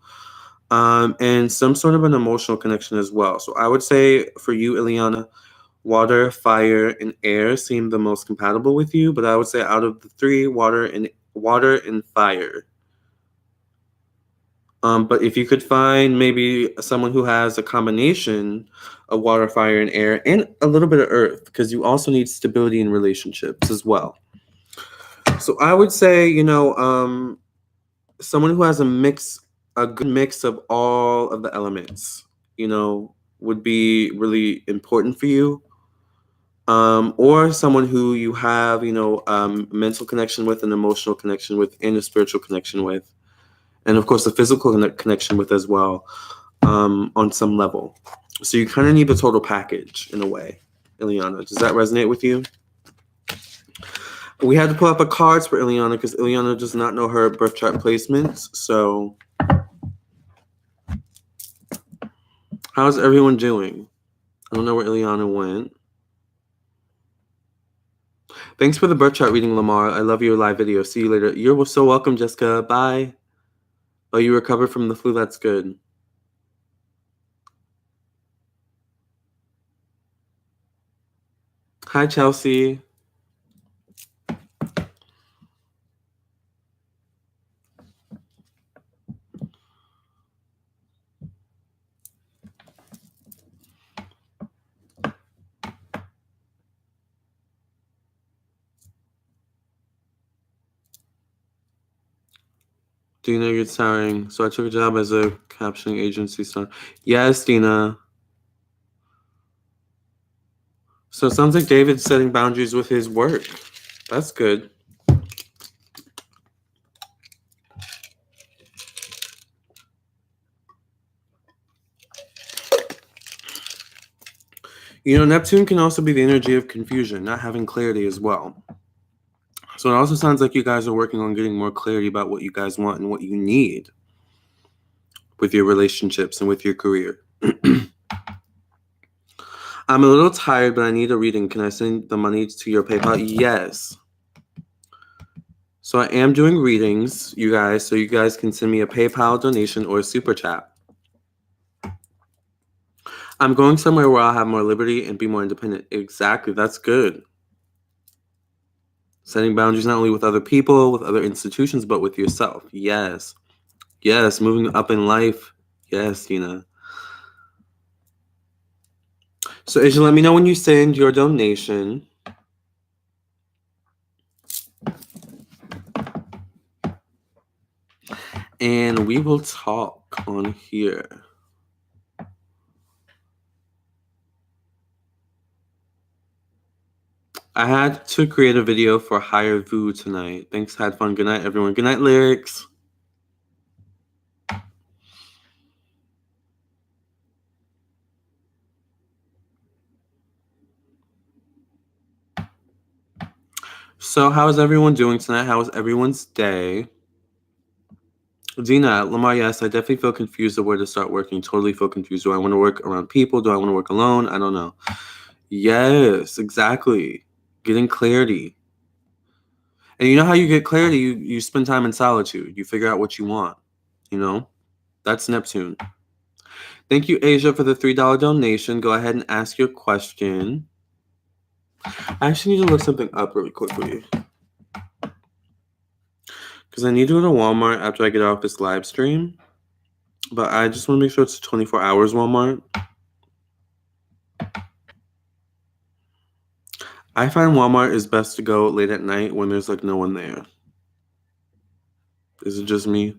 And some sort of an emotional connection as well. So I would say for you, Ileana, water, fire, and air seem the most compatible with you. But I would say out of the three, water and fire. But if you could find maybe someone who has a combination of water, fire, and air, and a little bit of earth, because you also need stability in relationships as well. So I would say, someone who has a good mix of all of the elements, would be really important for you. Or someone who you have, mental connection with, an emotional connection with, and a spiritual connection with. And of course, a physical connection with as well, on some level. So you kind of need the total package in a way, Ileana. Does that resonate with you? We had to pull up a cards for Ileana because Ileana does not know her birth chart placements. So how's everyone doing? I don't know where Ileana went. Thanks for the birth chart reading, Lamarr. I love your live video. See you later. You're so welcome, Jessica. Bye. Oh, you recovered from the flu? That's good. Hi, Chelsea. Dina, you're tiring. So I took a job as a captioning agency. So yes, Dina. So it sounds like David's setting boundaries with his work. That's good. You know, Neptune can also be the energy of confusion, not having clarity as well. So it also sounds like you guys are working on getting more clarity about what you guys want and what you need with your relationships and with your career. I'm a little tired, but I need a reading. Can I send the money to your PayPal? Yes. So I am doing readings, you guys, so you guys can send me a PayPal donation or a super chat. I'm going somewhere where I'll have more liberty and be more independent. Exactly. That's good. Setting boundaries not only with other people, with other institutions, but with yourself. Yes. Yes. Moving up in life. Yes, Tina. So, Asia, let me know when you send your donation. And we will talk on here. I had to create a video for Higher Vu tonight. Thanks, had fun. Good night, everyone. Good night, Lyrics. So, how is everyone doing tonight? How was everyone's day? Dina, Lamarr, yes, I definitely feel confused of where to start working. Totally feel confused. Do I want to work around people? Do I want to work alone? I don't know. Yes, exactly. Getting clarity. And you know how you get clarity? You spend time in solitude. You figure out what you want. You know? That's Neptune. Thank you, Asia, for the $3 donation. Go ahead and ask your question. I actually need to look something up really quickly. Because I need to go to Walmart after I get off this live stream. But I just want to make sure it's 24 hours Walmart. I find Walmart is best to go late at night when there's like no one there. Is it just me?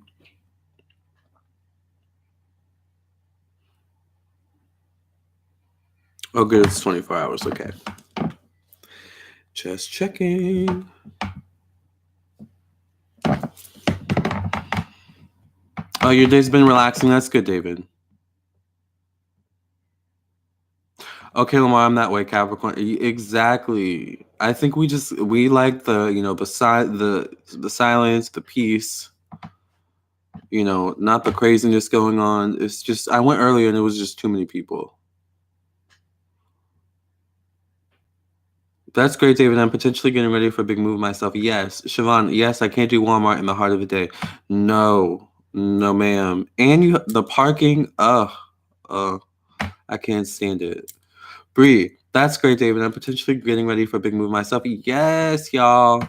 Oh, good. It's 24 hours. Okay. Just checking. Oh, your day's been relaxing. That's good, David. Okay, Lamarr, I'm that way, Capricorn. Exactly. I think we like the silence, the peace. Not the craziness going on. It's just I went earlier and it was just too many people. That's great, David. I'm potentially getting ready for a big move myself. Yes. Siobhan, yes, I can't do Walmart in the heart of the day. No, ma'am. And the parking, I can't stand it. Bree, that's great, David. I'm potentially getting ready for a big move myself. Yes, y'all.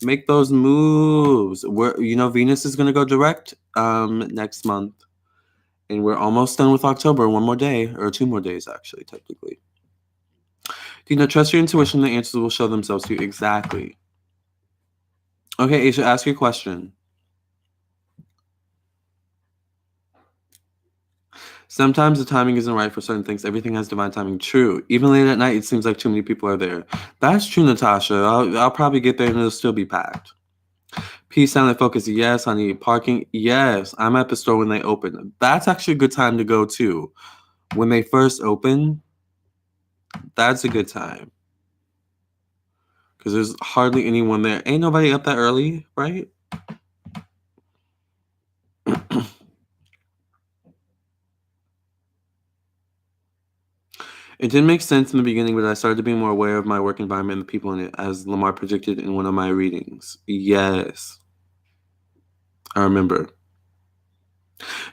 Make those moves. Venus is gonna go direct next month. And we're almost done with October. One more day, or 2 more days, actually, technically. Trust your intuition. The answers will show themselves to you. Exactly. Okay, Asia, ask your question. Sometimes the timing isn't right for certain things. Everything has divine timing. True. Even late at night, it seems like too many people are there. That's true, Natasha. I'll probably get there and it'll still be packed. Peace, silent focus. Yes, honey. Parking. Yes. I'm at the store when they open. That's actually a good time to go too. When they first open, that's a good time. Because there's hardly anyone there. Ain't nobody up that early, right? It didn't make sense in the beginning, but I started to be more aware of my work environment and the people in it, as Lamarr predicted in one of my readings. Yes. I remember.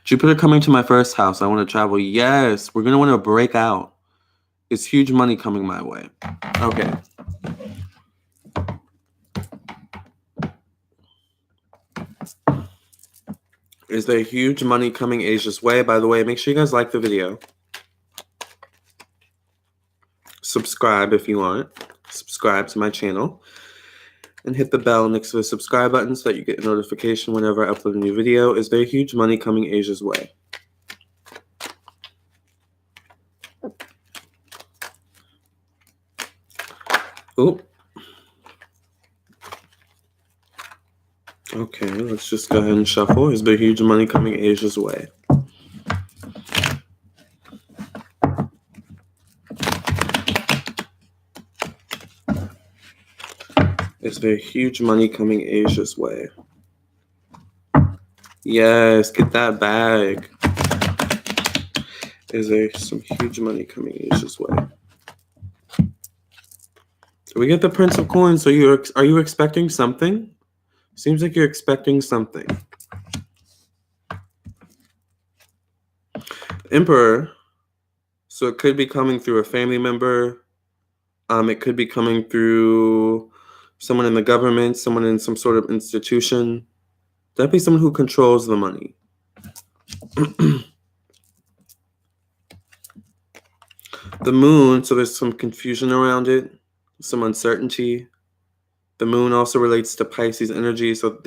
Jupiter coming to my first house. I want to travel. Yes. We're going to want to break out. It's huge money coming my way. Okay. Is there huge money coming Asia's way? By the way, make sure you guys like the video. Subscribe if you want. Subscribe to my channel. And hit the bell next to the subscribe button so that you get a notification whenever I upload a new video. Is there huge money coming Asia's way? Oop. Okay, let's just go ahead and shuffle. Is there huge money coming Asia's way? Is there huge money coming Asia's way? Yes, get that bag. Is there some huge money coming Asia's way? We get the Prince of Coins. So are you expecting something? Seems like you're expecting something. Emperor. So it could be coming through a family member. It could be coming through someone in the government, someone in some sort of institution. That'd be someone who controls the money. The moon, so there's some confusion around it, some uncertainty. The moon also relates to Pisces energy, so,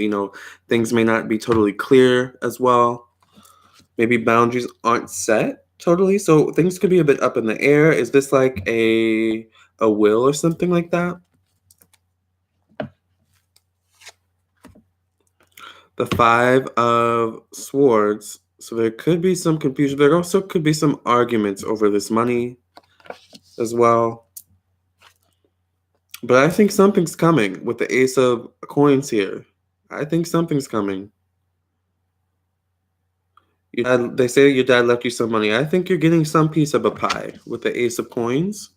things may not be totally clear as well. Maybe boundaries aren't set totally, so things could be a bit up in the air. Is this like a will or something like that? The Five of Swords. So there could be some confusion. There also could be some arguments over this money as well. But I think something's coming with the Ace of Coins here. I think something's coming. They say your dad left you some money. I think you're getting some piece of a pie with the Ace of Coins.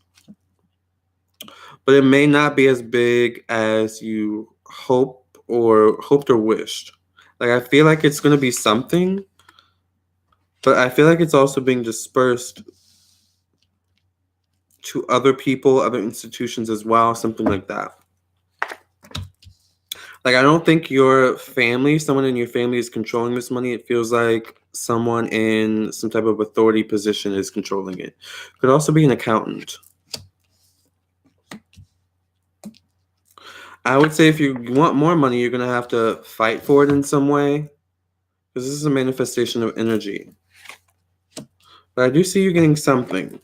But it may not be as big as you hoped or wished. Like, I feel like it's going to be something, but I feel like it's also being dispersed to other people, other institutions as well, something like that. Like, I don't think your family, someone in your family is controlling this money. It feels like someone in some type of authority position is controlling it. Could also be an accountant. I would say if you want more money, you're going to have to fight for it in some way, because this is a manifestation of energy. But I do see you getting something.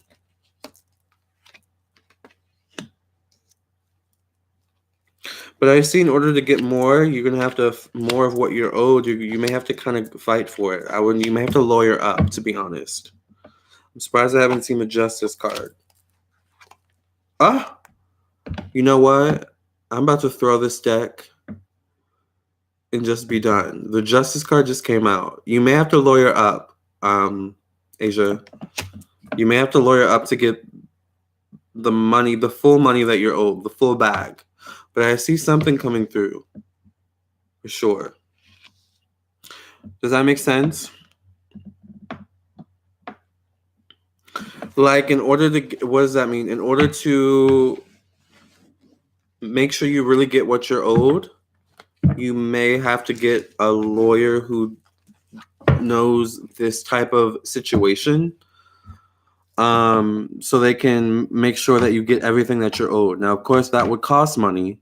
But I see in order to get more, you're going to have to, more of what you're owed, you may have to kind of fight for it. You may have to lawyer up, to be honest. I'm surprised I haven't seen the Justice card. You know what? I'm about to throw this deck and just be done. The Justice card just came out. You may have to lawyer up, Asia. You may have to lawyer up to get the money, the full money that you're owed, the full bag. But I see something coming through, for sure. Does that make sense? Like, what does that mean? In order to make sure you really get what you're owed, you may have to get a lawyer who knows this type of situation, so they can make sure that you get everything that you're owed. Now, of course, that would cost money,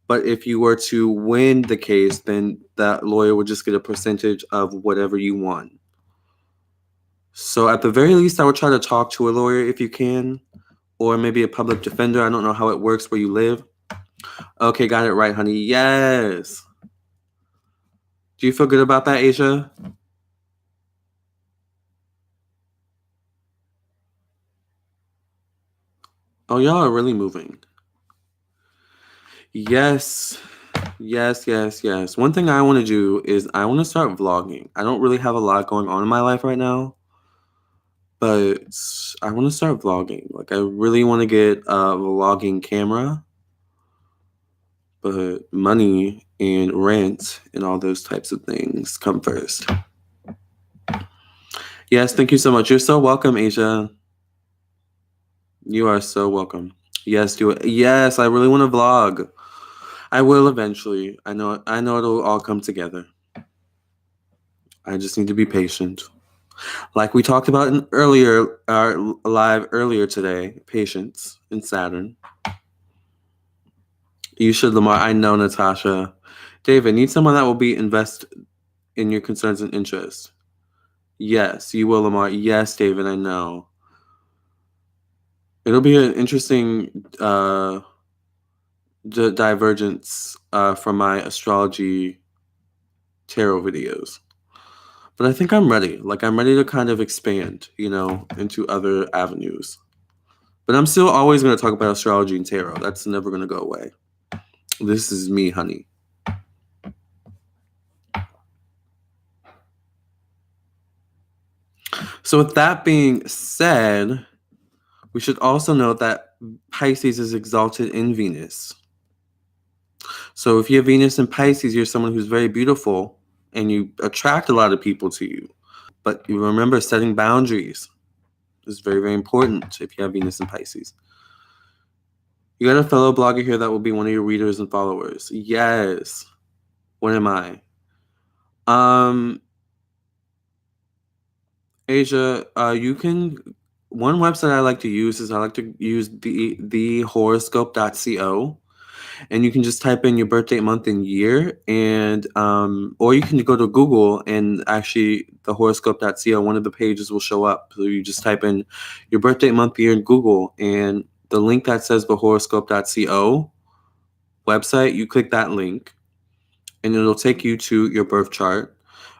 but if you were to win the case, then that lawyer would just get a percentage of whatever you won. So at the very least, I would try to talk to a lawyer if you can, or maybe a public defender. I don't know how it works where you live. Okay, got it right, honey. Yes. Do you feel good about that, Asia? Oh, y'all are really moving. Yes. One thing I want to do is I want to start vlogging. I don't really have a lot going on in my life right now, but I want to start vlogging. Like, I really want to get a vlogging camera, but money and rent and all those types of things come first. Yes, thank you so much. You're so welcome, Asia. You are so welcome. Yes, do it. Yes, I really want to vlog. I will eventually. I know it'll all come together. I just need to be patient. Like we talked about in our live earlier today, patience in Saturn. You should, Lamarr. I know, Natasha. David, need someone that will be invest in your concerns and interests. Yes, you will, Lamarr. Yes, David, I know. It'll be an interesting divergence from my astrology tarot videos. But I think I'm ready. Like, I'm ready to kind of expand, into other avenues. But I'm still always going to talk about astrology and tarot. That's never going to go away. This is me, honey. So with that being said, we should also note that Pisces is exalted in Venus. So if you have Venus in Pisces, you're someone who's very beautiful and you attract a lot of people to you. But you remember, setting boundaries is very, very important if you have Venus in Pisces. You got a fellow blogger here that will be one of your readers and followers. Yes. What am I? Asia, you can. One website I like to use is the horoscope.co, and you can just type in your birthday, month, and year, and or you can go to Google and actually the horoscope.co. One of the pages will show up. So you just type in your birthday, month, year in Google, and the link that says the horoscope.co website, you click that link, and it'll take you to your birth chart.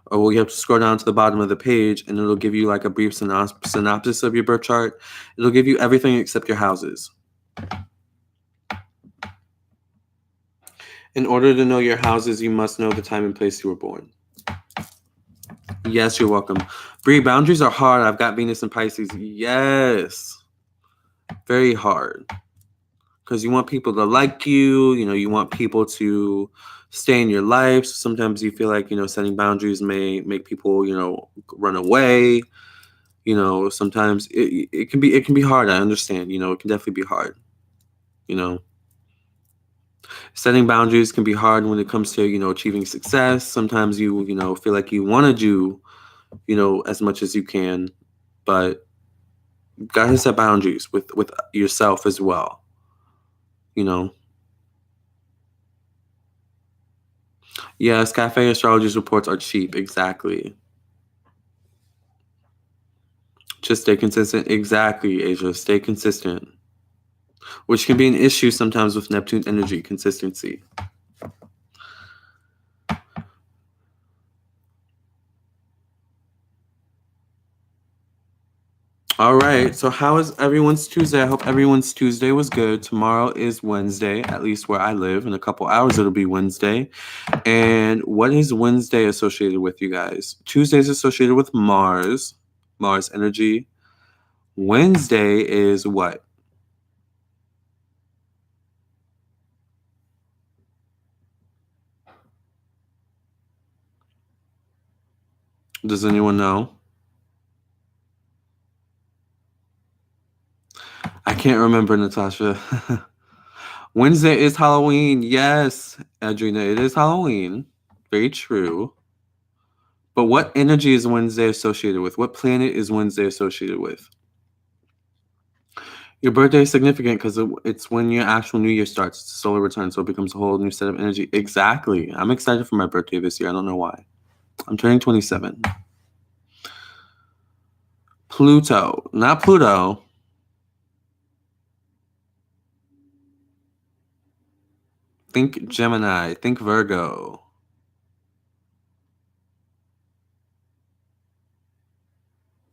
Or you have to scroll down to the bottom of the page, and it'll give you like a brief synopsis of your birth chart. It'll give you everything except your houses. In order to know your houses, you must know the time and place you were born. Yes, you're welcome. Bree, boundaries are hard. I've got Venus and Pisces. Yes. Very hard. Because you want people to like you. You want people to stay in your life. So sometimes you feel like, setting boundaries may make people, run away. Sometimes it can be hard. I understand. It can definitely be hard. Setting boundaries can be hard when it comes to, achieving success. Sometimes you feel like you want to do, as much as you can, but you gotta set boundaries with yourself as well. Yes, cafe astrologers reports are cheap. Exactly. Just stay consistent. Exactly, Asia. Stay consistent. Which can be an issue sometimes with Neptune energy, consistency. All right. So how is everyone's Tuesday? I hope everyone's Tuesday was good. Tomorrow is Wednesday, at least where I live. In a couple hours, it'll be Wednesday. And what is Wednesday associated with, you guys? Tuesday is associated with Mars energy. Wednesday is what? Does anyone know? I can't remember, Natasha. Wednesday is Halloween. Yes, Adrina, it is Halloween. Very true. But what energy is Wednesday associated with? What planet is Wednesday associated with? Your birthday is significant because it's when your actual New Year starts. It's a solar return, so it becomes a whole new set of energy. Exactly. I'm excited for my birthday this year. I don't know why. I'm turning 27. Pluto. Not Pluto. Think Gemini. Think Virgo.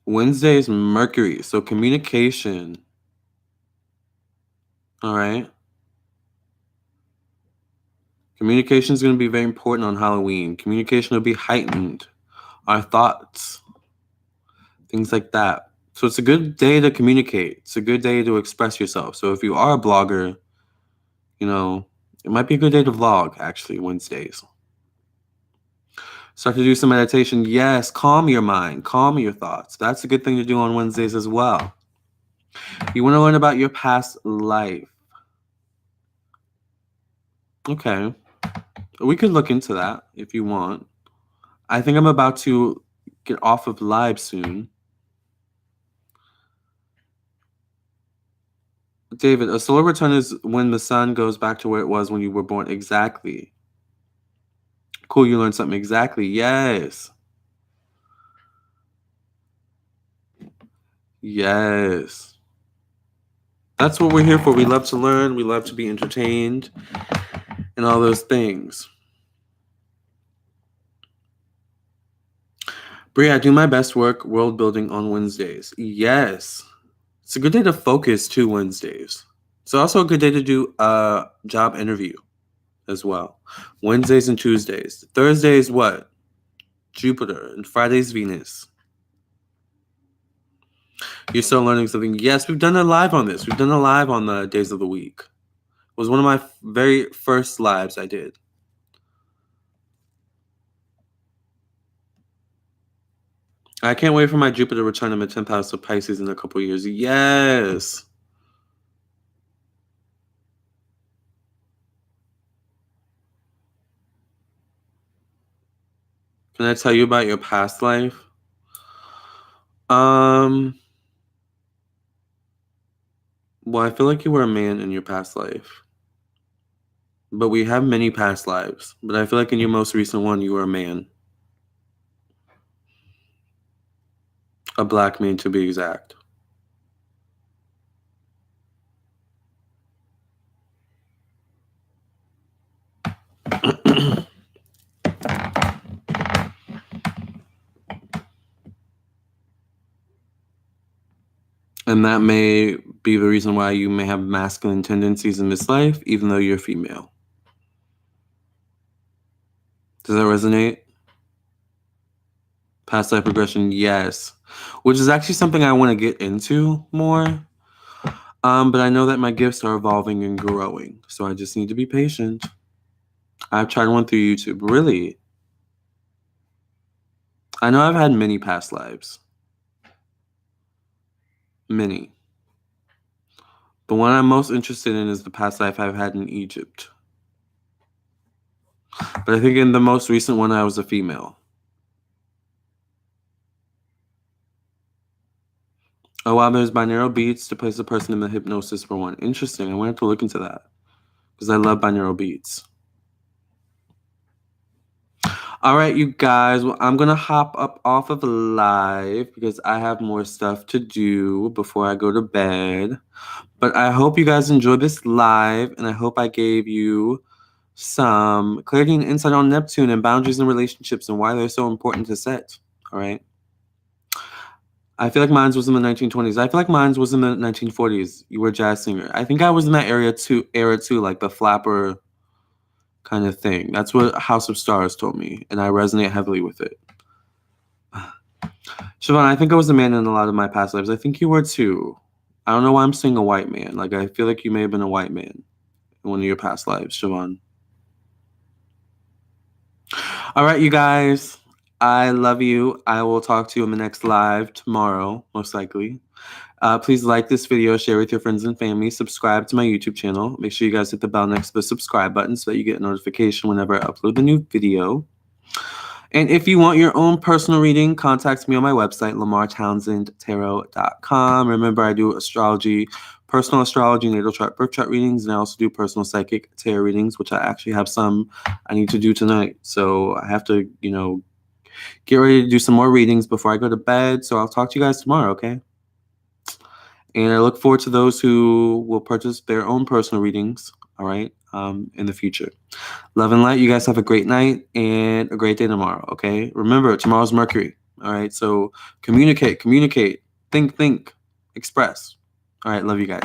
Wednesday is Mercury, so communication. All right. Communication is going to be very important on Halloween. Communication will be heightened. Our thoughts, things like that. So it's a good day to communicate. It's a good day to express yourself. So if you are a blogger, it might be a good day to vlog, actually, Wednesdays. Start to do some meditation. Yes, calm your mind, calm your thoughts. That's a good thing to do on Wednesdays as well. You want to learn about your past life. Okay. We could look into that if you want. I think I'm about to get off of live soon. David, a solar return is when the sun goes back to where it was when you were born. Exactly. Cool, you learned something. Exactly. Yes. Yes. That's what we're here for. We love to learn. We love to be entertained and all those things. Bria, I do my best work world building on Wednesdays. Yes. It's a good day to focus too, Wednesdays. It's also a good day to do a job interview as well. Wednesdays and Tuesdays. Thursdays, what? Jupiter. And Fridays, Venus. You're still learning something. Yes, we've done a live on this. We've done a live on the days of the week. It was one of my very first lives I did. I can't wait for my Jupiter return in the 10th house of Pisces in a couple years. Yes. Can I tell you about your past life? Well, I feel like you were a man in your past life. But we have many past lives. But I feel like in your most recent one, you were a man. A black man, to be exact. And that may be the reason why you may have masculine tendencies in this life, even though you're female. Does that resonate? Past life regression, yes. Which is actually something I want to get into more. But I know that my gifts are evolving and growing. So I just need to be patient. I've tried one through YouTube. Really? I know I've had many past lives. Many. The one I'm most interested in is the past life I've had in Egypt. But I think in the most recent one, I was a female. Oh, wow, there's binaural beats to place a person in the hypnosis for one. Interesting. I want to have to look into that because I love binaural beats. All right, you guys. Well, I'm going to hop up off of live because I have more stuff to do before I go to bed. But I hope you guys enjoyed this live, and I hope I gave you some clarity and insight on Neptune and boundaries and relationships and why they're so important to set. All right. I feel like mine was in the 1920s. I feel like mine was in the 1940s. You were a jazz singer. I think I was in that era too, like the flapper kind of thing. That's what House of Stars told me, and I resonate heavily with it. Siobhan, I think I was a man in a lot of my past lives. I think you were too. I don't know why I'm saying a white man. Like, I feel like you may have been a white man in one of your past lives, Siobhan. All right, you guys. I love you. I will talk to you in the next live tomorrow, most likely. Please like this video, share with your friends and family, subscribe to my YouTube channel. Make sure you guys hit the bell next to the subscribe button so that you get a notification whenever I upload a new video. And if you want your own personal reading, contact me on my website, lamarrtownsendtarot.com. Remember, I do astrology, personal astrology, natal chart, birth chart readings, and I also do personal psychic tarot readings, which I actually have some I need to do tonight. So I have to, get ready to do some more readings before I go to bed. So I'll talk to you guys tomorrow, okay? And I look forward to those who will purchase their own personal readings, all right, in the future. Love and light. You guys have a great night and a great day tomorrow, okay? Remember, tomorrow's Mercury, all right? So communicate, think, express. All right, love you guys.